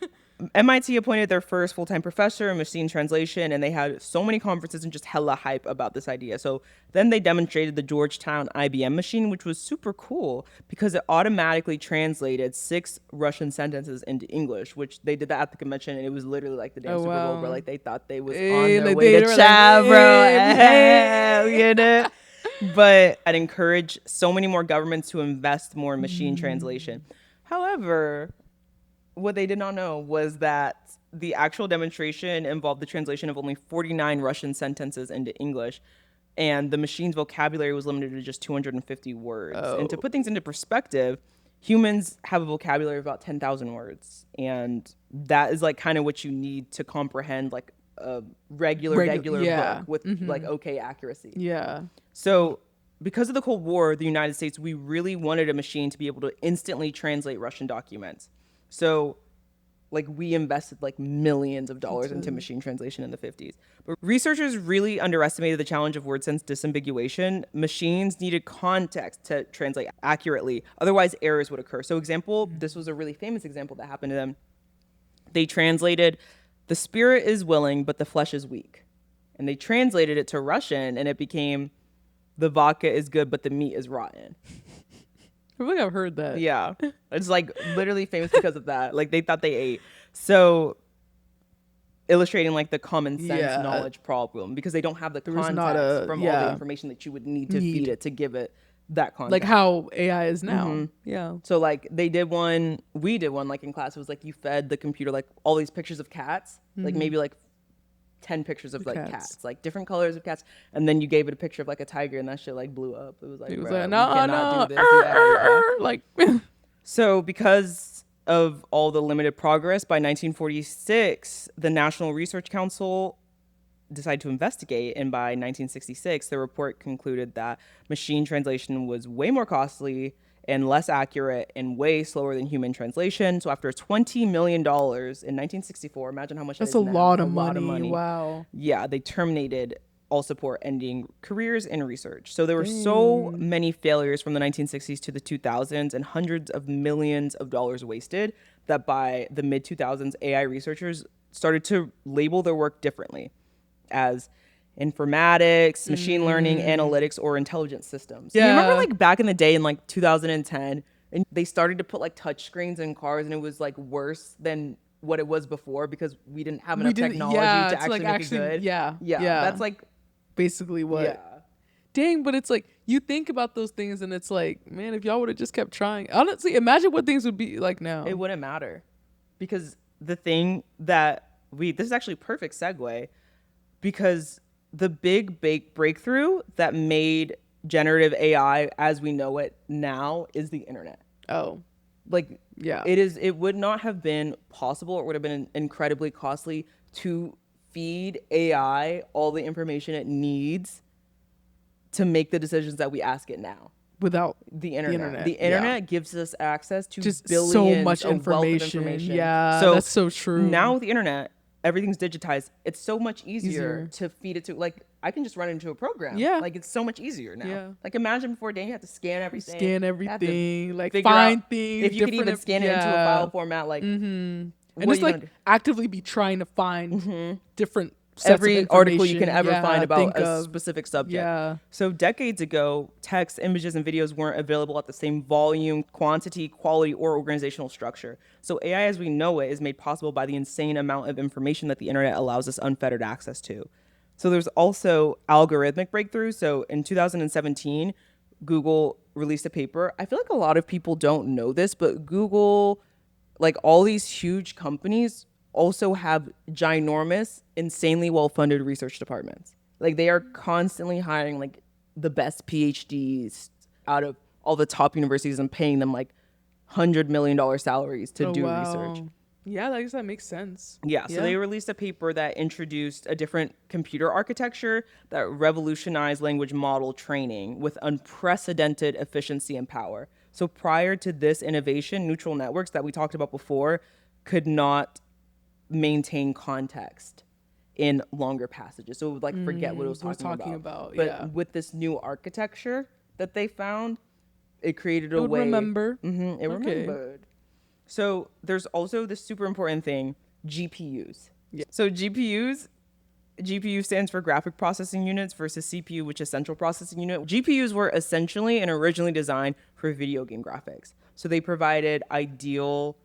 MIT appointed their first full-time professor in machine translation, and they had so many conferences and just hella hype about this idea. So then they demonstrated the Georgetown IBM machine, which was super cool because it automatically translated 6 Russian sentences into English, which they did that at the convention, and it was literally like the damn Super Bowl, bro. Like they thought they was on their way to chat, bro. Hey, you know? But I'd encourage so many more governments to invest more in machine translation. However, what they did not know was that the actual demonstration involved the translation of only 49 Russian sentences into English, and the machine's vocabulary was limited to just 250 words. And to put things into perspective, humans have a vocabulary of about 10,000 words, and that is like kind of what you need to comprehend like a regular book with like okay accuracy. Yeah. So because of the Cold War, the United States, we really wanted a machine to be able to instantly translate Russian documents. So like we invested like millions of dollars into machine translation in the 50s. But researchers really underestimated the challenge of word sense disambiguation. Machines needed context to translate accurately. Otherwise, errors would occur. So this was a really famous example that happened to them. They translated, "The spirit is willing, but the flesh is weak." And they translated it to Russian, and it became, "The vodka is good, but the meat is rotten." I feel like I've heard that. Yeah. It's like literally famous because of that. Like they thought they ate. So illustrating like the common sense knowledge problem because they don't have the context from all the information that you would need to feed it to give it that content. Like how AI is now. Yeah. So like we did one like in class. It was like you fed the computer like all these pictures of cats, like maybe like 10 pictures of like cats, like different colors of cats, and then you gave it a picture of like a tiger, and that shit like blew up. It was like, It was bro, like, we no, cannot do this. Yeah. like So because of all the limited progress, by 1946, the National Research Council decided to investigate, and by 1966, the report concluded that machine translation was way more costly and less accurate and way slower than human translation. So after $20 million in 1964, imagine how much that's that a is now. lot of money. Wow. Yeah, they terminated all support, ending careers in research. So there were so many failures from the 1960s to the 2000s and hundreds of millions of dollars wasted that by the mid 2000s, AI researchers started to label their work differently as informatics, machine learning, analytics, or intelligent systems. Yeah. You remember like back in the day in like 2010, and they started to put like touch screens in cars, and it was like worse than what it was before because we didn't have enough technology to actually make it good. Yeah. That's like basically what. Yeah. Dang, but it's like you think about those things, and it's like, man, if y'all would have just kept trying. Honestly, imagine what things would be like now. It wouldn't matter, because the thing that this is actually a perfect segue, because the big breakthrough that made generative AI as we know it now is the internet. Oh, like yeah. It would not have been possible, or it would have been incredibly costly to feed AI all the information it needs to make the decisions that we ask it now. Without the internet. The internet gives us access to just billions so much of information. Yeah, so that's so true. Now with the internet, everything's digitized. It's so much easier to feed it to. Like I can just run into a program. Yeah, like it's so much easier now. Yeah. Like imagine before, Dan, you had to scan everything. Like find things. If you could even scan it into a file format, like and just like actively be trying to find different. Every article you can ever find about a specific subject. Yeah. So decades ago, text, images, and videos weren't available at the same volume, quantity, quality, or organizational structure. So AI as we know it is made possible by the insane amount of information that the internet allows us unfettered access to. So there's also algorithmic breakthroughs. So in 2017, Google released a paper. I feel like a lot of people don't know this, but Google, like all these huge companies, also have ginormous, insanely well-funded research departments. Like they are constantly hiring like the best PhDs out of all the top universities and paying them like $100 million salaries to do research. Yeah, I guess that makes sense. Yeah, so they released a paper that introduced a different computer architecture that revolutionized language model training with unprecedented efficiency and power. So prior to this innovation, neutral networks that we talked about before could not maintain context in longer passages. So it would like forget what it was talking about. But with this new architecture that they found, it created a way. Remember. It remembered. So there's also this super important thing, GPUs. Yeah. So GPU stands for graphic processing units versus CPU, which is central processing unit. GPUs were essentially and originally designed for video game graphics. So they provided ideal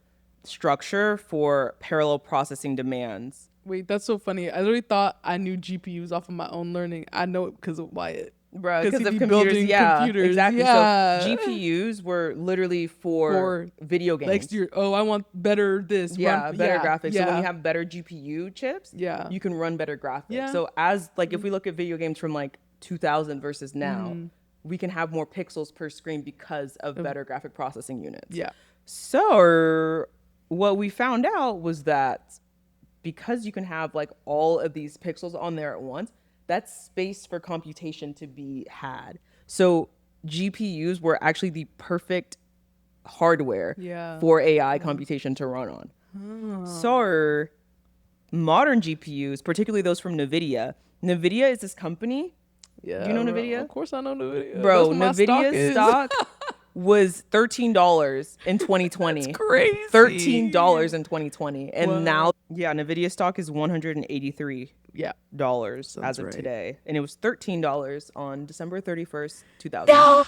structure for parallel processing demands. Wait, that's so funny. I literally thought I knew GPUs off of my own learning. I know it because of Wyatt. Bro, because of computers. Exactly. Yeah. So GPUs were literally for video games. Like, I want better this. Better graphics. So when you have better GPU chips, you can run better graphics. Yeah. So as like if we look at video games from like 2000 versus now, we can have more pixels per screen because of better graphic processing units. Yeah. So what we found out was that because you can have like all of these pixels on there at once, that's space for computation to be had. So GPUs were actually the perfect hardware for AI computation to run on. So modern GPUs, particularly those from NVIDIA is this company. Yeah, do you know NVIDIA? Of course I know NVIDIA. Bro, NVIDIA's stock was $13 in 2020. That's crazy. $13 in 2020. And now, NVIDIA stock is $183 as of today. And it was $13 on December 31st, 2000. No!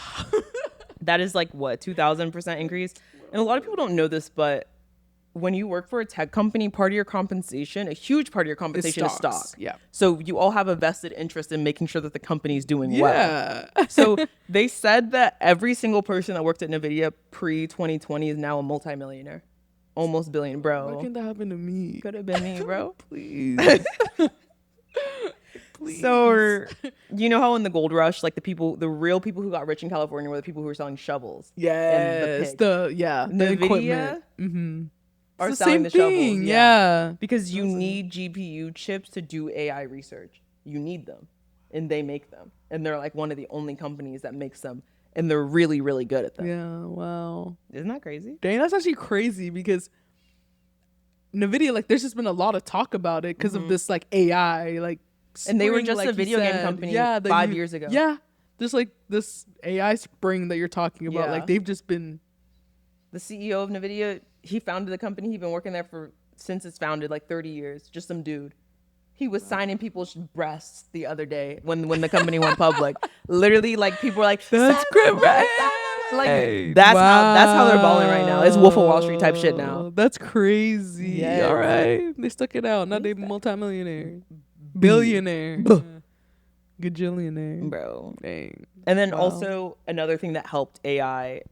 That is like, what, 2,000% increase? And a lot of people don't know this, but when you work for a tech company, part of your compensation, a huge part of your compensation is stock. Yeah. So you all have a vested interest in making sure that the company is doing well. Yeah. So they said that every single person that worked at NVIDIA pre-2020 is now a multimillionaire. Almost billion, Why bro. can't that happen to me? Could have been me, bro. Please. Please. So, you know how in the gold rush, like the real people who got rich in California were the people who were selling shovels. Yes. And The NVIDIA equipment. Mm-hmm. are It's the selling same the thing. shovels. Yeah. Because you need GPU chips to do AI research. You need them. And they make them. And they're like one of the only companies that makes them. And they're really, really good at them. Yeah. Wow. Isn't that crazy? Dang, that's actually crazy because NVIDIA, like, there's just been a lot of talk about it because of this, like, AI, like, And they were spring, just like a you video game said. company that 5 years ago. Yeah. Just like this AI spring that you're talking about. Yeah. Like, they've just been. The CEO of NVIDIA, he founded the company. He's been working there since it's founded, like 30 years. Just some dude. He was signing people's breasts the other day when the company went public. Literally, like, people were like, That's great. like that's how they're balling right now. It's Wolf of Wall Street type shit now. That's crazy. Yes. All right. They stuck it out. Now they multimillionaire. Billionaire. Gajillionaire. Bro. Dang. And then Wow. also another thing that helped AI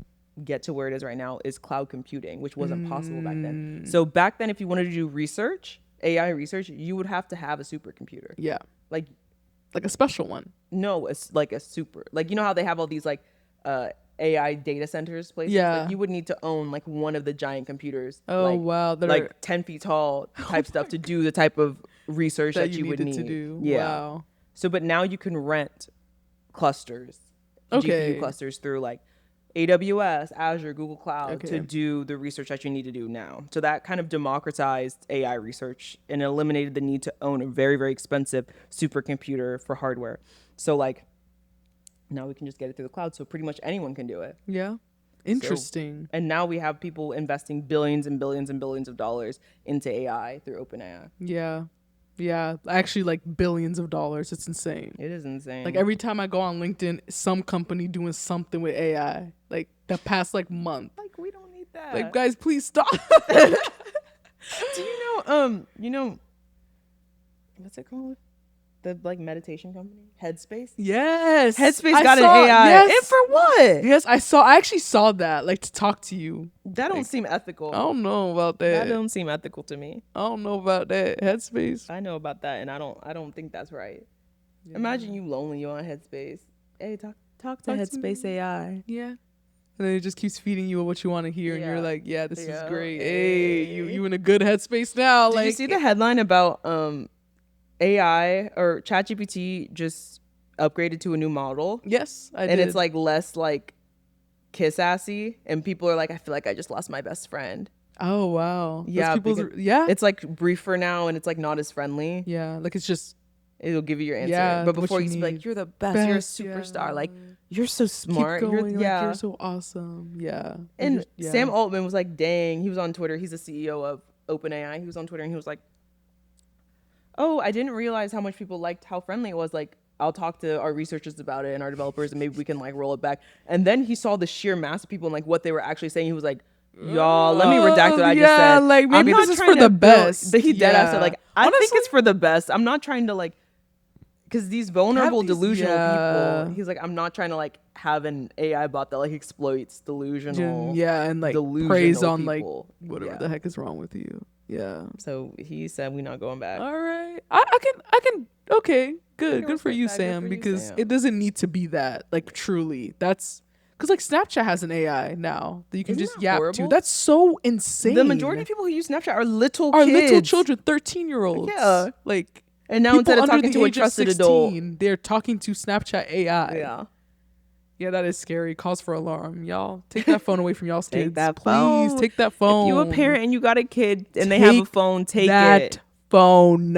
get to where it is right now is cloud computing, which wasn't possible back then. So back then, if you wanted to do research, AI research, you would have to have a supercomputer. Yeah. Like Like a special one. no, it's like a super, like, you know how they have all these like AI data centers places? Yeah. Like, you would need to own like one of the giant computers. Oh, like, wow. That like are- 10 feet tall type stuff to do the type of research that you would needed need to do. Yeah. Wow. So, but now you can rent clusters, Okay. GPU clusters through like AWS, Azure, Google Cloud Okay. to do the research that you need to do now. So that kind of democratized AI research and eliminated the need to own a very, very expensive supercomputer for hardware. So like now we can just get it through the cloud. So pretty much anyone can do it. Yeah. Interesting. And now we have people investing billions and billions and billions of dollars into AI through OpenAI. Yeah. Yeah. Actually, like billions of dollars. It's insane. It is insane. Like every time I go on LinkedIn, some company doing something with AI. Like the past like month. like we don't need that. Like, guys, please stop. Do you know, what's it called? The like meditation company, Headspace. Yes. Headspace I got saw- an AI. Yes. And for what? Yes, I actually saw that, like, to talk to you. That don't seem ethical. I don't know about That that. don't seem ethical to me. I don't know about that. Headspace. I know about that, and I don't think that's right. Imagine you lonely, you on Headspace. Hey, talk to Talk to Headspace me. AI. Yeah. And then it just keeps feeding you what you want to hear, and Yeah. you're like, yeah, this Yeah. is great. Hey. Hey, you in a good headspace now. Did like, you see the headline about AI or ChatGPT just upgraded to a new model? Yes, I did. And it's like less like kiss assy, and people are like, I feel like I just lost my best friend. oh wow. That's Yeah, people's, because yeah, It's like briefer now, and it's like not as friendly. yeah. Like it's just It'll give you your answer. Yeah, but what before you you used to be need. like, you're the best, you're a Best, superstar. yeah. Like, you're so smart. keep going. You're, Like, yeah. you're so awesome. Yeah. And You're- yeah. Sam Altman was like, dang, he was on Twitter. He's the CEO of OpenAI. He was on Twitter and he was like, oh, I didn't realize how much people liked how friendly it was. Like, I'll talk to our researchers about it and our developers, and maybe we can like roll it back. And then he saw the sheer mass of people and like what they were actually saying. He was like, y'all, let me redact what I just yeah, said. like, maybe I'm this not is trying for the to build-" best. But he dead ass said Yeah. like, I think Honestly- it's for the best. I'm not trying to like, because these vulnerable, these- delusional yeah. people. He's like, I'm not trying to like have an AI bot that like exploits delusional. Yeah, and like delusional preys on people. like whatever Yeah. the heck is wrong with you. Yeah. So he said, we're not going back. All right. I can. Okay. Good. can Good for respect you, that. Good Sam. for you, Because Sam. it doesn't need to be that. Like truly, that's because like Snapchat has an AI now that you can Isn't just that yap horrible? to. That's so insane. The majority of people who use Snapchat are little are kids. little children, 13-year-olds. Yeah. Like And now people instead of under talking the to a age of trusted 16, adult. they're talking to Snapchat AI. Yeah. Yeah, that is scary. Cause for alarm. Y'all take that phone away from y'all's Take kids. that Please phone. take that phone. If you a parent and you got a kid and they have a Take phone, take that it. phone.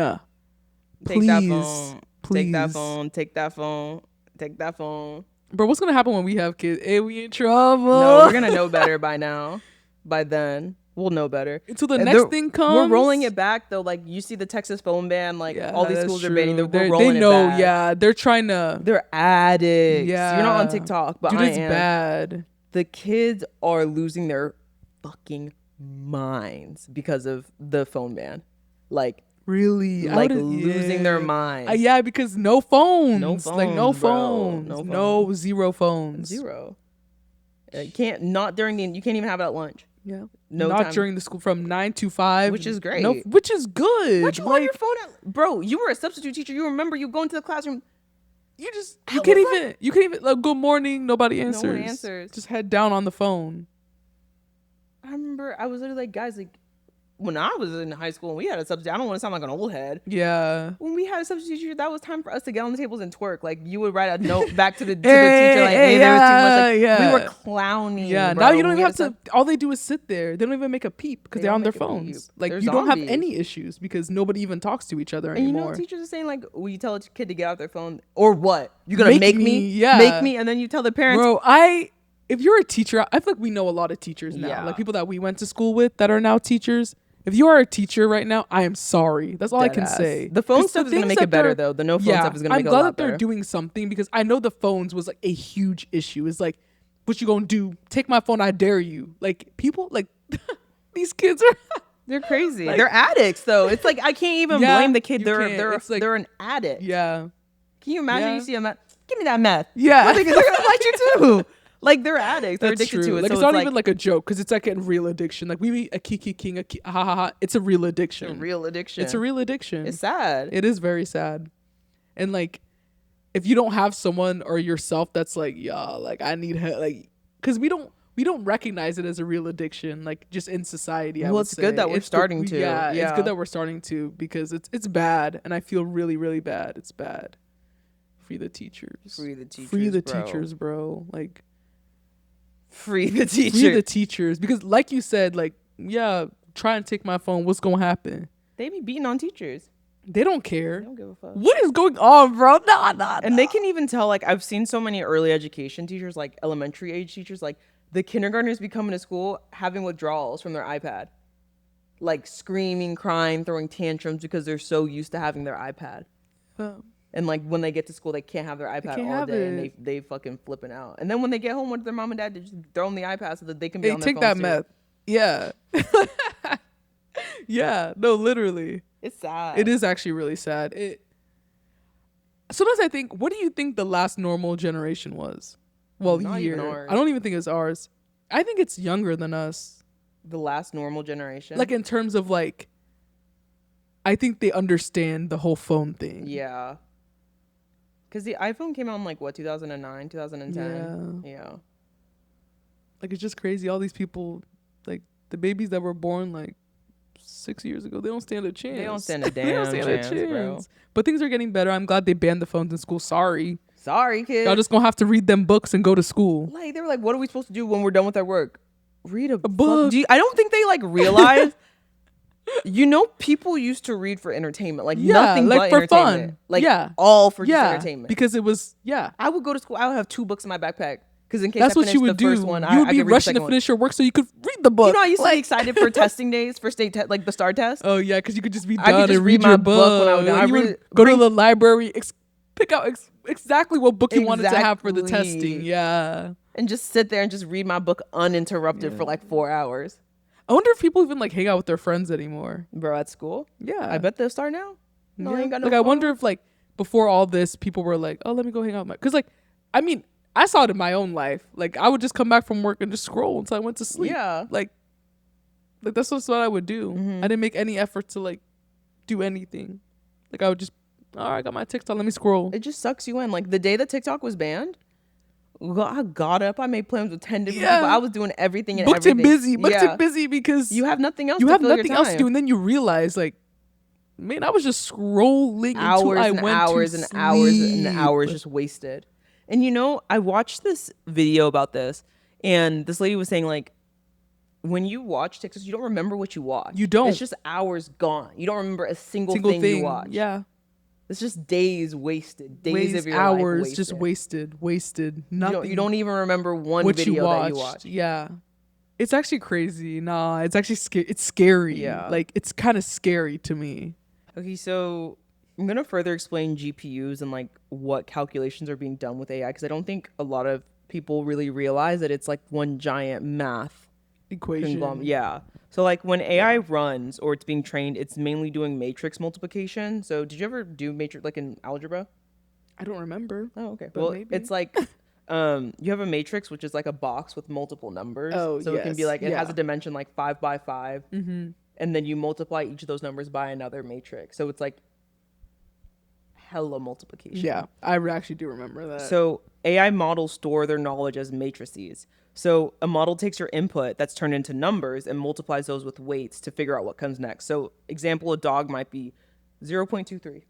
Take Please. that phone. Take that Please. phone. Take that phone. Take that phone. Bro, what's gonna happen when we have kids? Hey, we in trouble. No, we're gonna know better by now. By then, we'll know better. Until the And next thing comes. We're rolling it back though. Like you see the Texas phone ban. Like Yeah, all these that's schools are banning. true. We're rolling they know, it back. yeah. They're trying to. They're addicts. Yeah. You're not on TikTok, but Dude, I it's am. bad. The kids are losing their fucking minds because of the phone ban. Like Really? losing their minds. Yeah, because no phones. No phones, like no bro. phones. No No phones. zero phones. Zero. You can't you can't even have it at lunch. Yeah. No Not time. during the school from 9 to 5. Which is great. No, which is good. What you on your phone at? Bro, you were a substitute teacher. You remember you go into the classroom. You I can't was even you can't even like, good morning, nobody answers. No one answers. Just head down on the phone. I remember I was literally like, guys, like when I was in high school and we had a substitute, I don't want to sound like an old head. Yeah. When we had a substitute teacher, that was time for us to get on the tables and twerk. Like you would write a note back to the teacher, like, hey, there was too much. Like yeah. we were clowning. Yeah. Bro. Now you don't even have to. All they do is sit there. They don't even make a peep because they're on their phones. Like They're you don't have zombies. any issues because nobody even talks to each other And anymore. you know, teachers are saying like, "Will you tell a kid to get out their phone or what? You're gonna make me? Yeah. Make me?" And then you tell the parents, Bro, if you're a teacher, I feel like we know a lot of teachers now. Yeah. Like people that we went to school with that are now teachers. If you are a teacher right now, I am sorry. That's all I can say. The phone 'Cause stuff the is gonna things make that it better they're- though. The no phone stuff is gonna make it a I'm glad lot that they're better. doing something because I know the phones was like a huge issue. It's like, what you gonna do? Take my phone, I dare you. Like people, like these kids are. They're crazy. They're addicts though. It's like I can't even Yeah, blame the kid. you They're can't. It's like- they're an addict. Yeah. Can you imagine Yeah. you see a meth? Give me that meth. Yeah. They're gonna fight you too. Like they're addicts. They're That's addicted true. to it. Like So it's not even like a joke because it's like a real addiction. Like we meet a kiki king, ha ha ha. It's a real addiction. a real addiction. It's a real addiction. It's sad. It is very sad. And like, if you don't have someone or yourself that's like, yeah, like I need help, like, because we don't recognize it as a real addiction, like just in society. I Well, would it's good say. that we're starting to. Yeah, it's Yeah. good that we're starting to because it's bad, and I feel really, really bad. It's bad. Free the teachers. Free the teachers. Free the bro. teachers, bro. Like Free the free teachers. the teachers because, like you said, like yeah, try and take my phone. What's gonna happen? They be beating on teachers. They don't care. They don't give a fuck. What is going on, bro? Nah. And they can even tell, like, I've seen so many early education teachers, like elementary age teachers, like the kindergartners be coming to school having withdrawals from their iPad. Like screaming, crying, throwing tantrums because they're so used to having their iPad. And like when they get to school, they can't have their iPad can't all have day and it. they fucking flipping out. And then when they get home with their mom and dad, they just throw them the iPad so that they can be Hey, on their take that phones meth. Yeah. Yeah. No, literally. It's sad. It is actually really sad. Sometimes I think, what do you think the last normal generation was? Well, Not year. even ours. I don't even think it's ours. I think it's younger than us. The last normal generation. Like in terms of like, I think they understand the whole phone thing. Yeah. Because the iPhone came out in like, what, 2009, 2010? Yeah. Like it's just crazy. All these people, like the babies that were born like 6 years ago, they don't stand a chance. They don't stand a They don't damn stand chance, bro. But things are getting better. I'm glad they banned the phones in school. Sorry. Sorry, kid. Y'all just gonna have to read them books and go to school. Like, they were like, what are we supposed to do when we're done with our work? Read a book. I don't think they like realize. You know, people used to read for entertainment, like Yeah, nothing like but for entertainment. fun. Like Yeah. all for just Yeah, entertainment. because it was I would go to school. I would have 2 books in my backpack because in case that's I what you finished would the do. first one, You I would be could read the rushing to second one. finish your work so you could read the book. You know, I used to be excited for testing days, for state like the STAR test. Oh yeah, because you could just be I could done just and read read my your book when I was done. I You would really- go to the library, pick out exactly what book you wanted to have for the Exactly. testing. Yeah. And just sit there and just read my book uninterrupted for like 4 hours. I wonder if people even like hang out with their friends anymore. Bro, at school? Yeah. I bet they'll start now. No, Yeah. I ain't got no Like I phone. wonder if like before all this, people were like, "Oh, let me go hang out with my," because like, I mean, I saw it in my own life. Like I would just come back from work and just scroll until I went to sleep. Yeah. Like that's just what I would do. Mm-hmm. I didn't make any effort to like do anything. Like I would just, all right, I got my TikTok. Let me scroll. It just sucks you in. Like the day that TikTok was banned, I got up. I made plans with 10 different Yeah. people. I was doing everything and Booked everything. it busy. Booked Yeah. it busy because You have nothing else. you to have fill your nothing else to time. do, and then you realize like, man, I was just scrolling until Hours I and went hours to and hours and sleep. hours just wasted. And you know, I watched this video about this, and this lady was saying like, when you watch TikToks, you don't remember what you watch. You don't. It's just hours gone. You don't remember a single Single thing you watch. Yeah. It's just days wasted. Days Waste of your hours life just wasted. Nothing. You don't even remember one what video you watched. that you watched. Yeah. It's actually crazy. Nah, it's actually it's scary. Yeah. Like it's kind of scary to me. Okay, so I'm gonna further explain GPUs and like what calculations are being done with AI because I don't think a lot of people really realize that it's like one giant math Equation. conglomerate. Yeah. So like when AI runs or it's being trained, it's mainly doing matrix multiplication. So did you ever do matrix like in algebra? I don't remember. Oh, okay. But Well, maybe. it's like you have a matrix which is like a box with multiple numbers. Oh, So it can be yes. like it has Yeah. a dimension like 5 by 5. Mm-hmm. And then you multiply each of those numbers by another matrix. So it's like hella multiplication. Yeah, I actually do remember that. So AI models store their knowledge as matrices. So a model takes your input that's turned into numbers and multiplies those with weights to figure out what comes next. So example, a dog might be 0.23.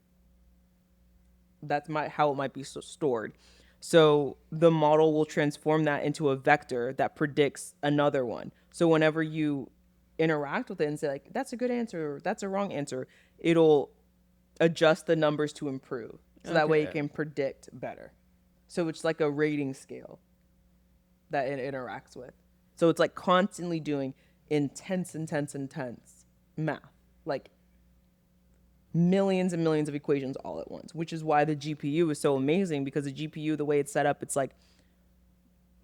That's how it might be stored. So the model will transform that into a vector that predicts another one. So whenever you interact with it and say like, that's a good answer, or that's a wrong answer, it'll adjust the numbers to improve. So that way it can predict better. So it's like a rating scale that it interacts with. So it's like constantly doing intense math. Like millions and millions of equations all at once, which is why the GPU is so amazing, because the GPU, the way it's set up, it's like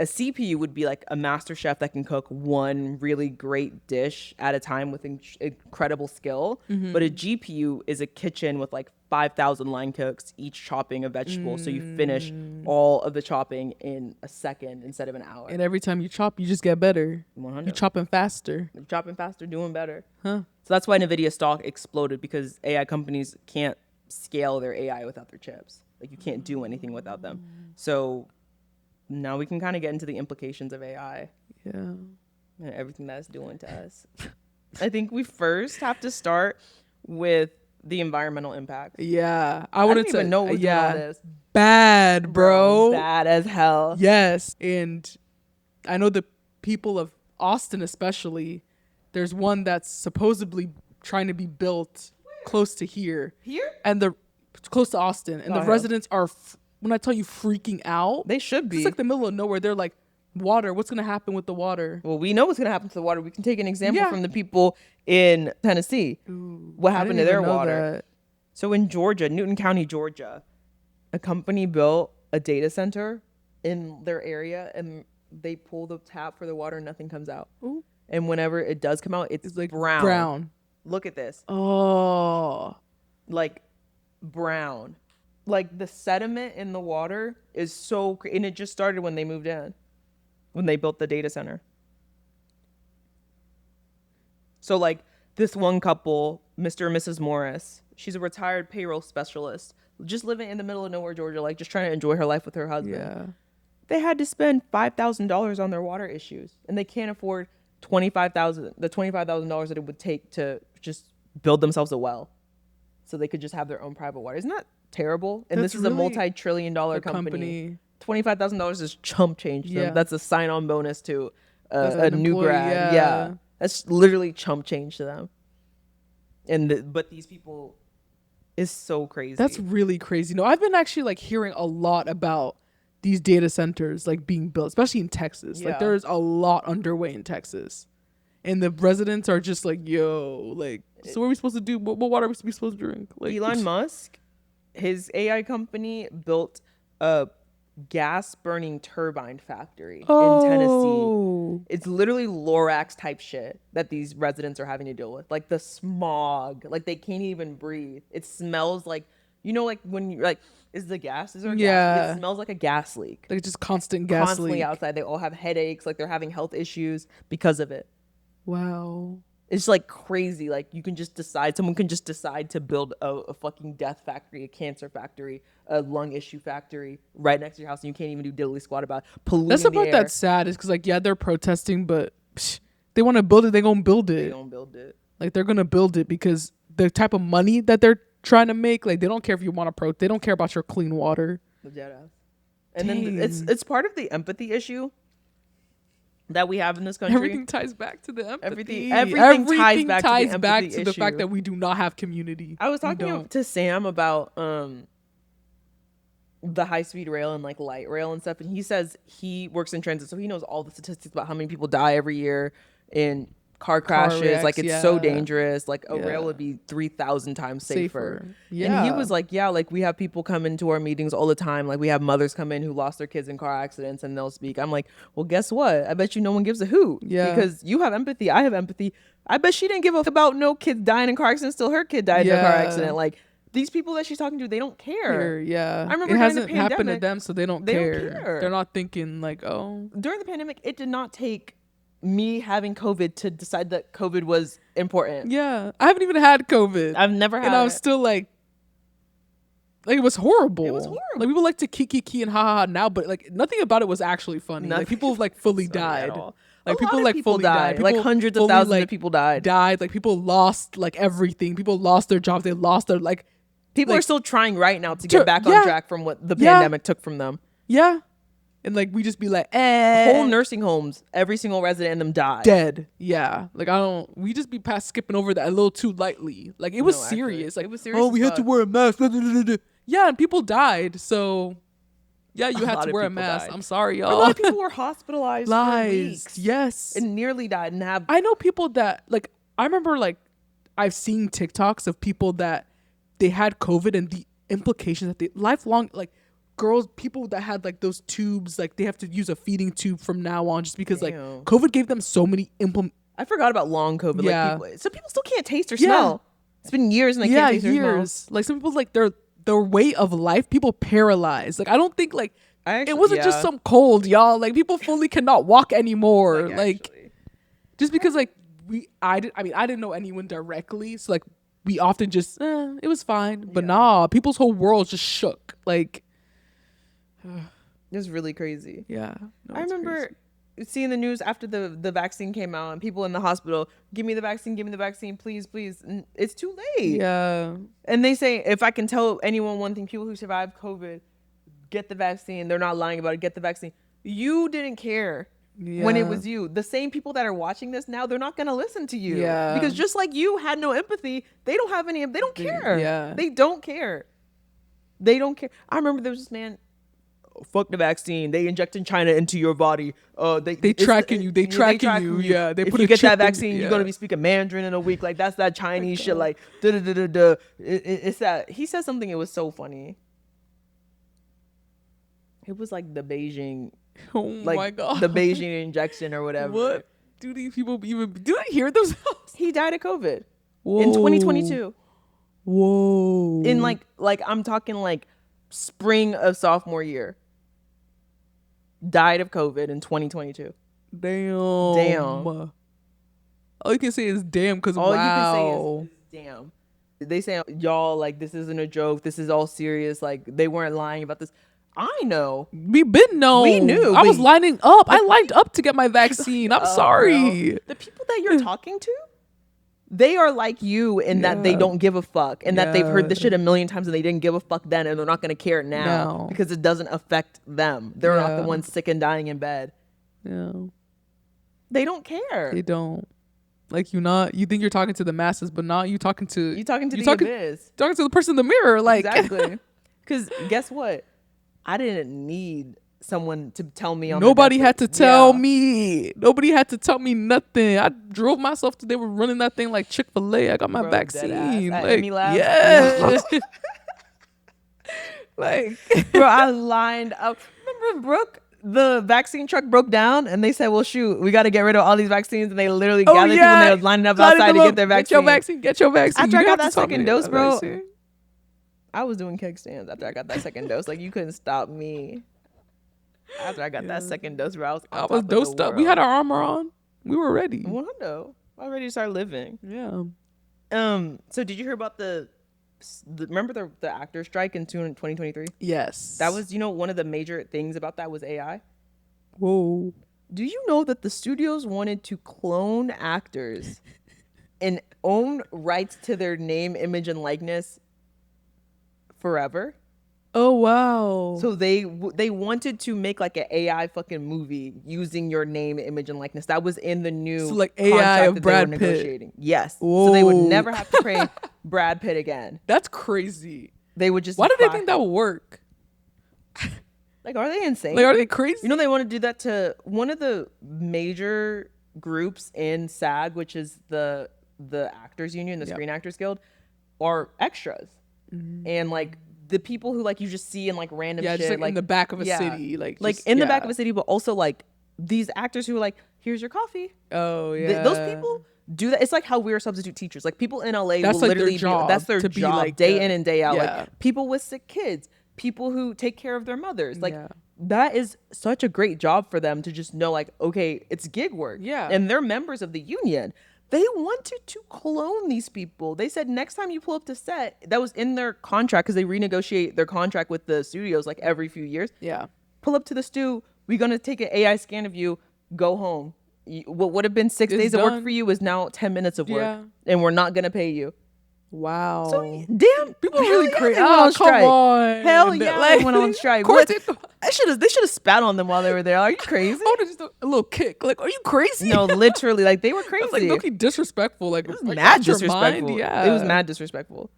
a CPU would be like a master chef that can cook one really great dish at a time with incredible skill. Mm-hmm. But a GPU is a kitchen with like 5,000 line cooks, each chopping a vegetable. So you finish all of the chopping in a second instead of an hour. And every time you chop, you just get better. 100. You're chopping faster. You're chopping faster, doing better. Huh. So that's why NVIDIA stock exploded, because AI companies can't scale their AI without their chips. Like you can't do anything without them. So now we can kind of get into the implications of AI. Yeah. And everything that it's doing to us. I think we first have to start with the environmental impact. Yeah. I didn't even know what was doing all this. Bad, bro. Bad as hell. Yes. And I know the people of Austin especially, there's one that's supposedly trying to be built close to here. Here? And close to Austin. And the residents are, when I tell you, freaking out. They should be. It's like the middle of nowhere. They're like, water. What's going to happen with the water? Well, we know what's going to happen to the water. We can take an example from the people in Tennessee. Ooh, what happened to their water? That. So in Georgia, Newton County, Georgia, a company built a data center in their area, and they pull the tap for the water and nothing comes out. Ooh. And whenever it does come out, it's like brown. Look at this. Oh. Like brown. Like the sediment in the water is so, and it just started when they moved in, when they built the data center. So like this one couple, Mr. and Mrs. Morris, she's a retired payroll specialist, just living in the middle of nowhere, Georgia, like just trying to enjoy her life with her husband. Yeah. They had to spend $5,000 on their water issues, and they can't afford $25,000 that it would take to just build themselves a well, so they could just have their own private water. Isn't that terrible? And That's this is really a multi-trillion-dollar company. $25,000 is chump change to them. That's a sign-on bonus to a new grad. Yeah, that's literally chump change to them. And but these people is so crazy. That's really crazy. No, I've been actually like hearing a lot about these data centers like being built, especially in Texas. Like there's a lot underway in Texas, and the residents are just like, yo, like, so what are we supposed to do? What water are we supposed to drink? Like, Elon Musk, his AI company built a gas burning turbine factory in Tennessee. It's literally Lorax type shit that these residents are having to deal with. Like the smog, like they can't even breathe. It smells like, you know, like when you like, is there gas? It smells like a gas leak. Like just constant gas Constantly leak. outside. They all have headaches. Like they're having health issues because of it. Wow. It's like crazy. Like someone can just decide to build a fucking death factory, a cancer factory, a lung issue factory right next to your house, and you can't even do diddly squat about polluting That's the part air. that's sad, is because like, yeah, they're protesting, but they want to build it, they're gonna build it. They gonna build it. Like they're gonna build it because the type of money that they're trying to make, like they don't care if you want to they don't care about your clean water. And then it's part of the empathy issue that we have in this country. Everything ties back to the empathy. Everything ties back to the fact that we do not have community. I was talking to Sam about the high-speed rail and like light rail and stuff, and he says he works in transit, so he knows all the statistics about how many people die every year in car crashes. Like, wrecks, it's so yeah. dangerous. Like, a rail Yeah. would be 3,000 times safer. Yeah. And he was like, yeah, like, we have people come into our meetings all the time. Like, we have mothers come in who lost their kids in car accidents and they'll speak. I'm like, well, guess what? I bet you no one gives a hoot. Yeah. Because you have empathy. I have empathy. I bet she didn't give a f- about no kids dying in car accidents till her kid died in a car accident. Like, these people that she's talking to, they don't care. Yeah. I remember it during the hasn't happened to pandemic, them, so they don't they don't care. care. They're not thinking like, oh. During the pandemic, it did not take me having COVID to decide that COVID was important. Yeah. I haven't even had COVID. I've never had and I it. was still like it was horrible. It was horrible. Like people like to kiki and ha ha now, but like nothing about it was actually funny. Nothing Like people like fully funny at died. all. Like A lot of people fully died. Like People hundreds of fully, thousands of people died. Like people lost like everything. People lost their jobs. They lost their like People like, are still trying right now to get back yeah. on track from what the pandemic took from them. Yeah. And like we just be like, Whole nursing homes, every single resident in them died. dead. Yeah. Like we just be past skipping over that a little too lightly. Like it was serious. Like it was serious. Oh, we as had to fuck. wear a mask. Yeah, and people died. So yeah, you had lot to of wear a people mask. died. I'm sorry, A y'all. lot of people were hospitalized for Lies. weeks Yes. and nearly died and have I know people that like I remember like I've seen TikToks of people that they had COVID and the implications that they lifelong like people that had like those tubes, like they have to use a feeding tube from now on just because like Damn. COVID gave them so many I forgot about long COVID. Yeah. Like people still can't taste or Yeah. smell. It's been years and they can't taste or smell. years. Like some people like their way of life, people paralyzed. Like I don't think like it wasn't just some cold, y'all. Like people fully cannot walk anymore. Like just because like I didn't know anyone directly, so like we often just it was fine. But nah, people's whole world just shook. Like It was really crazy. yeah. No, I it's remember crazy. seeing the news after the vaccine came out and people in the hospital, give me the vaccine, please, please. And it's too late. Yeah. And they say, if I can tell anyone one thing, people who survived COVID, get the vaccine. They're not lying about it. Get the vaccine. You didn't care when it was you. The same people that are watching this now, they're not going to listen to you. Yeah. Because just like you had no empathy, they don't have any, they don't care. Yeah. They don't care. They don't care. I remember there was this man, fuck the vaccine. They injecting China into your body. They tracking you. They tracking you. Yeah. They if put you a get chip that in- vaccine, yeah. you're gonna be speaking Mandarin in a week. Like that's that Chinese shit. Like da. It's that he said something. It was so funny. It was like the Beijing, Oh like my god. the Beijing injection or whatever. What do these people even do? They hear themselves? He died of COVID in Whoa. 2022. Whoa. In like I'm talking like spring of sophomore year. Died of COVID in 2022. Damn. Damn. All you can say is damn because All wow. you can say is damn. They say, y'all, like, this isn't a joke. This is all serious. Like, they weren't lying about this. I know. We been known. We knew. I was lining up. I lined up to get my vaccine. I'm sorry. Bro. The people that you're talking to, they are like you in that they don't give a fuck and that they've heard this shit a million times and they didn't give a fuck then and they're not going to care now because it doesn't affect them. They're not the ones sick and dying in bed. Yeah. They don't care. They don't. Like you think you're talking to the masses, but not you talking to You talking to the talking, abyss. talking to the person in the mirror. Like Exactly. Because guess what? I didn't need someone to tell me on nobody the had to tell me. Nobody had to tell me nothing. I drove myself to. They were running that thing like Chick-fil-A. I got my Bro, vaccine. deadass. Like Me laugh. yeah. Like Bro, I lined up. Remember Brooke? The vaccine truck broke down and they said, well, shoot, we got to get rid of all these vaccines. And they literally gathered people and they were lining up outside to get their vaccine. Get your vaccine. After I You got have that to tell me second dose, bro, vaccine. I was doing keg stands after I got that second dose. Like, you couldn't stop me. After I got that second dose, bro, I was dosed up. We had our armor on. We were ready. Well, I was ready to start living. Yeah. So did you hear about remember the actor strike in 2023? Yes. That was, one of the major things about that was AI. Whoa. Do you know that the studios wanted to clone actors and own rights to their name, image, and likeness forever? Oh wow. So they wanted to make like an AI fucking movie using your name, image, and likeness. That was in the new So, like, AI contract of that Brad they were Pitt. negotiating. Yes. So they would Whoa. never have to pay Brad Pitt again. That's crazy. They would just. Why did they think that would work? Like, are they insane? Like, are they crazy? They want to do that to one of the major groups in SAG, which is the actors union, the Screen Actors Guild, are extras. And like the people who like you just see in like random shit, just like in the back of a city, like in the back of a city, but also like these actors who are like, here's your coffee. Oh yeah, Those people do that. It's like how we're substitute teachers. Like people in LA that's will like literally their job that's their to be job like day in and day out. Yeah. Like people with sick kids, people who take care of their mothers. Like Yeah. that is such a great job for them to just know like, okay, it's gig work. Yeah. And they're members of the union. They wanted to clone these people. They said next time you pull up to set, that was in their contract because they renegotiate their contract with the studios like every few years. Yeah. Pull up to the stew. We're going to take an AI scan of you. Go home. What would have been 6 days of work for you is now 10 minutes of work. Yeah. And we're not going to pay you. Wow. So damn, people are really crazy. Oh, Come on. Hell yeah, Like, they went on strike. Of course they should have spat on them while they were there. Are you crazy? Oh, just a little kick. Like, are you crazy? No, literally, like they were crazy. It's like low-key disrespectful. Like, it was like, mad out your disrespectful. mind? Yeah, it was mad disrespectful.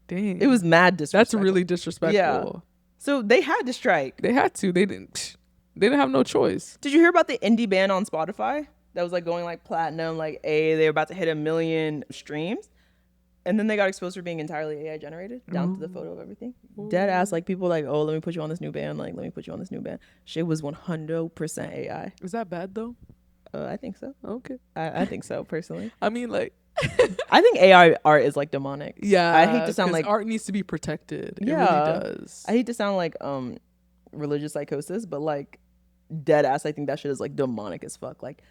Dang, it was mad disrespectful. That's really disrespectful. Yeah. So they had to strike. They had to. They didn't. They didn't have no choice. Did you hear about the indie band on Spotify that was like going like platinum? Like they were about to hit 1 million streams. And then they got exposed for being entirely AI generated, down to the photo of everything. Dead ass, like people like, oh, let me put you on this new band. Like, let me put you on this new band. Shit was 100% AI. Is that bad though? I think so. Okay. I think so, personally. I mean, like, I think AI art is like demonic. Yeah. I hate to sound like art needs to be protected. Yeah, it really does. I hate to sound like religious psychosis, but like dead ass, I think that shit is like demonic as fuck. Like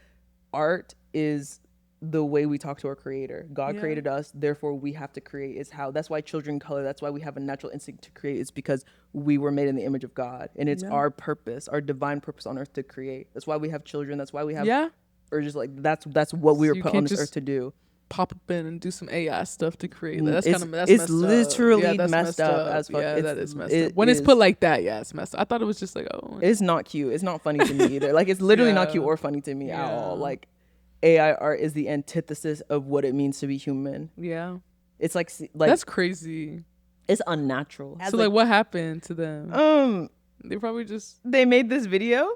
art is the way we talk to our creator. God created us, therefore we have to create. Is how that's why children color. That's why we have a natural instinct to create. It's because we were made in the image of God, and it's our purpose, our divine purpose on earth to create. That's why we have children. That's why we have urges. Like that's what we were put on this earth to do. Pop up in and do some AI stuff to create. Like, that's it's literally messed up as fuck. Yeah, that is messed up. When it's put like that, yeah, it's messed up. I thought it was just like, oh, it's not cute. It's not funny to me either. Like it's literally not cute or funny to me at all. Like AI art is the antithesis of what it means to be human. Yeah. It's like that's crazy. It's unnatural. So like what happened to them? They probably just they made this video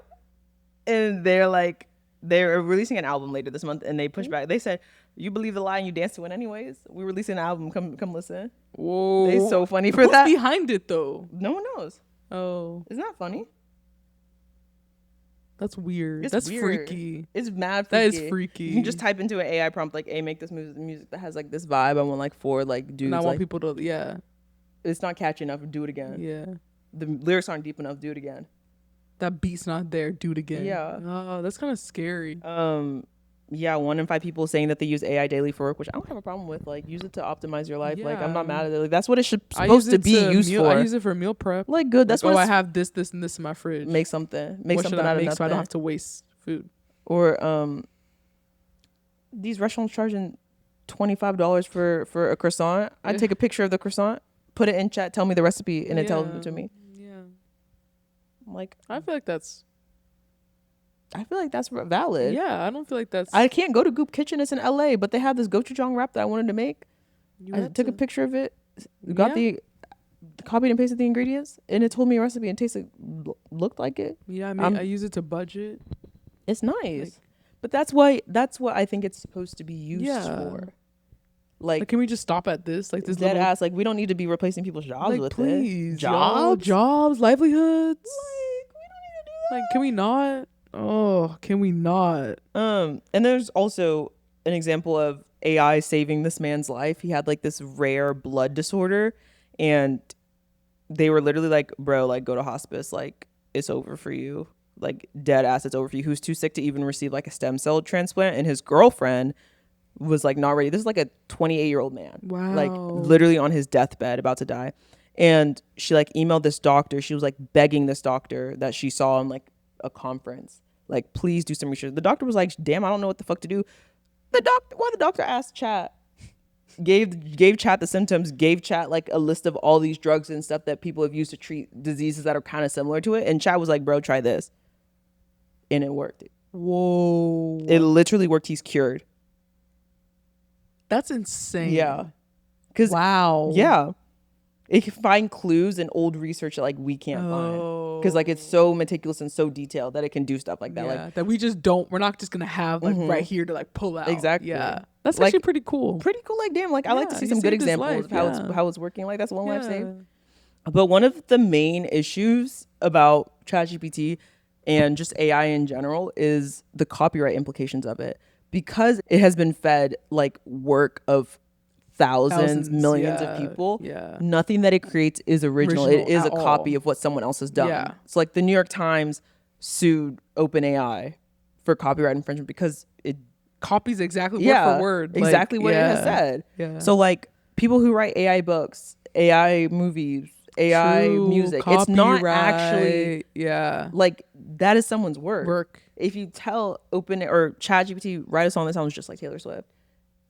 and they're releasing an album later this month and they pushed back. They said, you believe the lie and you dance to it anyways. We're releasing an album. Come listen. Whoa. They're so funny for that. Who's behind it though? No one knows. Oh. Isn't that funny? That's weird. It's That's weird. freaky. It's mad freaky. That is freaky. You can just type into an AI prompt like, hey, make this music that has like this vibe. I want like 4 like dudes. And I want like, people to, it's not catchy enough. Do it again. Yeah. The lyrics aren't deep enough. Do it again. That beat's not there. Do it again. Yeah. Oh, that's kind of scary. Yeah, 1 in 5 people saying that they use AI daily for work, which I don't have a problem with. Like, use it to optimize your life. Like, I'm not mad at it. Like, that's what it's supposed to be used for. I use it for meal prep. Like, good. That's like, what I have this, and this in my fridge. Make something. Make what something should I out make of nothing. so I don't have to waste food. Or these restaurants charging $25 for a croissant. I'd take a picture of the croissant, put it in chat, tell me the recipe, and it tells it to me. Yeah. Like, I feel like that's valid. Yeah, I don't feel like that's. I can't go to Goop Kitchen. It's in LA, but they have this gochujang wrap that I wanted to make. I took a picture of it, got copied and pasted the ingredients, and it told me a recipe and tasted, looked like it. Yeah, I mean, I use it to budget. It's nice, but that's what I think it's supposed to be used for. Like, can we just stop at this? Like this dead ass. Like, we don't need to be replacing people's jobs with please, it. Jobs, livelihoods. Like, we don't need to do that. Like, can we not? Oh, can we not? And there's also an example of AI saving this man's life. He had like this rare blood disorder, and they were literally like, bro, like, go to hospice. Like, it's over for you. Like, dead ass, it's over for you. He was too sick to even receive like a stem cell transplant, and his girlfriend was like not ready. This is like a 28-year-old man. Wow. Like, literally on his deathbed, about to die. And she like emailed this doctor. She was like begging this doctor that she saw in like a conference, like, please do some research. The doctor was like, damn, I don't know what the fuck to do. The doctor asked chat, gave chat the symptoms, gave chat like a list of all these drugs and stuff that people have used to treat diseases that are kind of similar to it, and chat was like, bro, try this, and it worked. Whoa, it literally worked. He's cured. That's insane. Yeah. Wow. Yeah. it can find clues in old research that like we can't find, because like it's so meticulous and so detailed that it can do stuff like that. Yeah, Like that we're not just gonna have like right here to like pull out. Exactly. Yeah, that's Like, actually pretty cool. Like damn, like I like to Yeah, see he some good saved his examples life, of how it's working. Like that's one life saved. Yeah. But one of the main issues about ChatGPT and just AI in general is the copyright implications of it, because it has been fed like work of thousands, millions of people. Yeah. Nothing that it creates is original. It is a at copy all. of what someone else has done. Yeah. So like the New York Times sued OpenAI for copyright infringement because it Copies exactly word for word. exactly like, what it has said. Yeah. So like people who write AI books, AI movies, AI True, music, it's not copyright, actually like that is someone's work. If you tell Open or ChatGPT write a song that sounds just like Taylor Swift,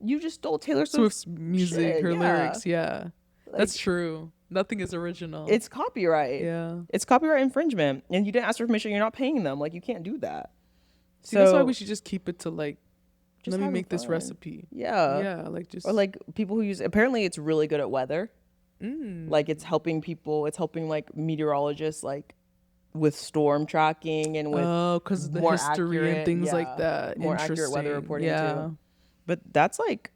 you just stole Taylor Swift's music, shit, her yeah. lyrics. Yeah, Like, that's true. Nothing is original. It's copyright. Yeah. It's copyright infringement, and you didn't ask for permission. You're not paying them. Like you can't do that. See, that's why we should just keep it to like, just let me make fun. this recipe. Yeah, like just or like people who use. Apparently, it's really good at weather. Like it's helping people. It's helping like meteorologists like with storm tracking and with because of the more history accurate, and things like that. more accurate weather reporting Yeah. too. But that's like,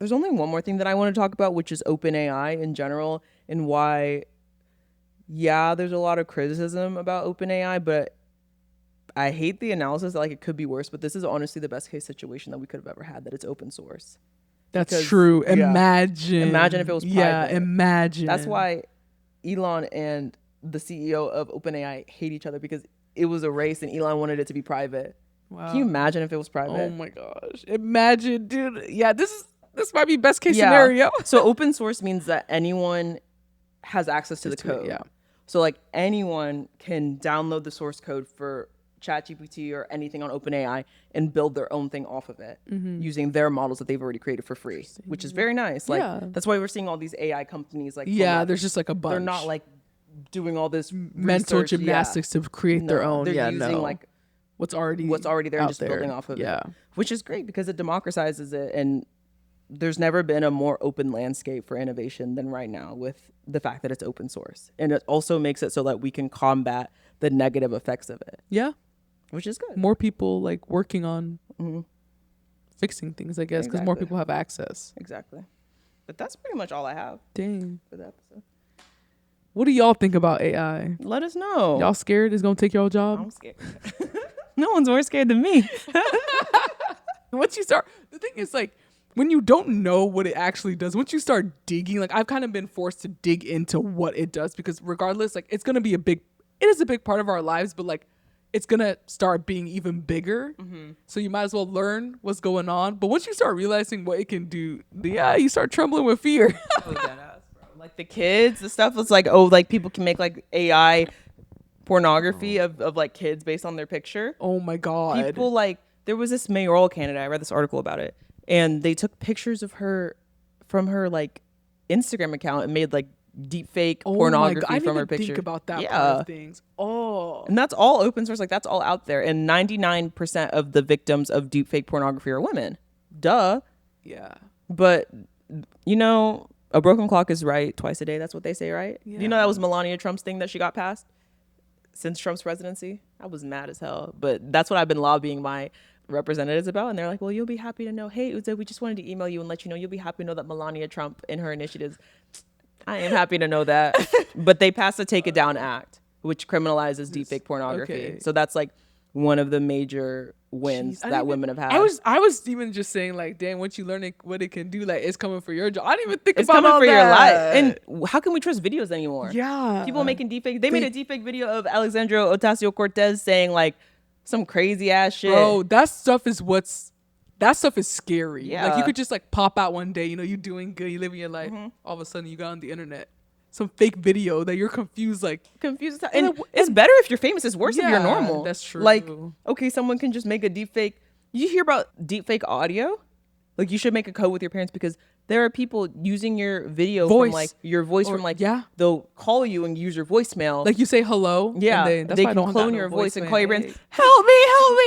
there's only one more thing that I want to talk about, which is OpenAI in general and why. Yeah, there's a lot of criticism about OpenAI, but I hate the analysis that like it could be worse. But this is honestly the best case situation that we could have ever had, that it's open source. That's true. yeah. Imagine if it was private. Yeah, imagine. That's why Elon and the CEO of OpenAI hate each other, because it was a race and Elon wanted it to be private. Wow. Can you imagine if it was private? Oh my gosh. Imagine, dude. Yeah, this might be best case scenario. So open source means that anyone has access to the code. Yeah. So like anyone can download the source code for ChatGPT or anything on OpenAI and build their own thing off of it using their models that they've already created for free, which is very nice. Like that's why we're seeing all these AI companies like there's just like a bunch. They're not like doing all this mental research, gymnastics to create their own. They're using like what's already there and just building off of it, which is great because it democratizes it. And there's never been a more open landscape for innovation than right now, with the fact that it's open source. And it also makes it so that we can combat the negative effects of it. Yeah. Which is good. More people like working on fixing things, I guess, because more people have access. Exactly. But that's pretty much all I have. Dang. For the episode. What do y'all think about AI? Let us know. Y'all scared it's gonna take y'all job? I'm scared. No one's more scared than me. Once you start, the thing is like, when you don't know what it actually does, once you start digging, like I've kind of been forced to dig into what it does, because regardless, like it is a big part of our lives, but like it's gonna start being even bigger. So you might as well learn what's going on. But once you start realizing what it can do, you start trembling with fear. Like the kids, the stuff was like, oh, like people can make like AI pornography of like kids based on their picture. Oh my God. People like, there was this mayoral candidate, I read this article about it, and they took pictures of her from her like Instagram account and made like deep fake pornography from her picture. I didn't think about that part of things. Oh. And that's all open source, like that's all out there. And 99% of the victims of deep fake pornography are women. Duh. Yeah. But you know, a broken clock is right twice a day. That's what they say, right? Yeah. Do you know that was Melania Trump's thing that she got passed since Trump's presidency? I was mad as hell. But that's what I've been lobbying my representatives about. And they're like, well, you'll be happy to know, hey, Uzo, we just wanted to email you and let you know you'll be happy to know that Melania Trump and her initiatives. I am happy to know that. But they passed the Take It Down Act, which criminalizes deepfake pornography. Okay. So that's like one of the major wins that women have had. I was even just saying like, damn, once you learn what it can do, like it's coming for your job. I didn't even think it's about coming all for that. your life. And how can we trust videos anymore? Yeah. People making deepfake. They made a deepfake video of Alexandria Ocasio-Cortez saying like some crazy ass shit. Bro, that stuff is scary. Yeah. Like you could just like pop out one day, you doing good, you living your life. All of a sudden you got on the internet some fake video that you're confused. And it's better if you're famous. It's worse if you're normal. That's true. Like, okay, someone can just make a deepfake. You hear about deepfake audio? Like, you should make a code with your parents, because there are people using your video from like your voice they'll call you and use your voicemail. Like you say hello. Yeah. And they can clone your voice and call your parents. Hey. Help me,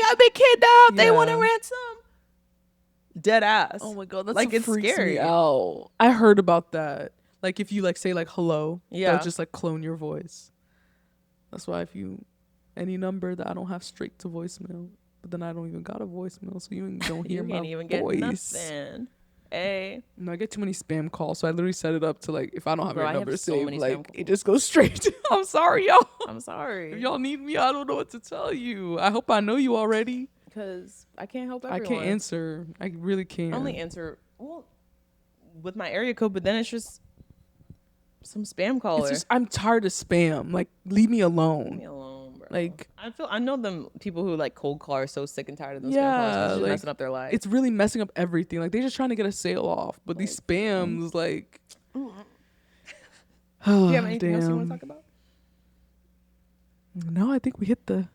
I've been kidnapped. They want a ransom. Dead ass. Oh my God, that's like so it's freaks scary. Me out. I heard about that. Like if you like say like hello, Yeah. they'll just like clone your voice. That's why if you any number that I don't have straight to voicemail, but then I don't even got a voicemail, so you don't hear You my can't even voice. get nothing. Hey. No, I get too many spam calls, so I literally set it up to like if I don't have Bro, your I have number so saved, many spam like calls. it just goes straight to. I'm sorry, y'all. I'm If sorry. y'all need me, I don't know what to tell you. I hope I know you already. Because I can't help I everyone. can't answer. I really can't. I only answer with my area code, but then it's just some spam caller. It's just I'm tired of spam. Like leave me alone. Leave me alone, bro. Like I know them people who like cold call are so sick and tired of those spam yeah, calls. It's just like, messing up their life. it's really messing up everything. Like they're just trying to get a sale off, but these spams like. Do you have Oh, anything else you want to damn. talk about? No, I think we hit the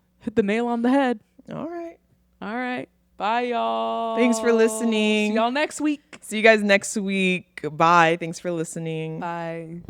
nail on the head. All right. All right. Bye, y'all. Thanks for listening. See y'all next week. See you guys next week. Bye. Thanks for listening. Bye.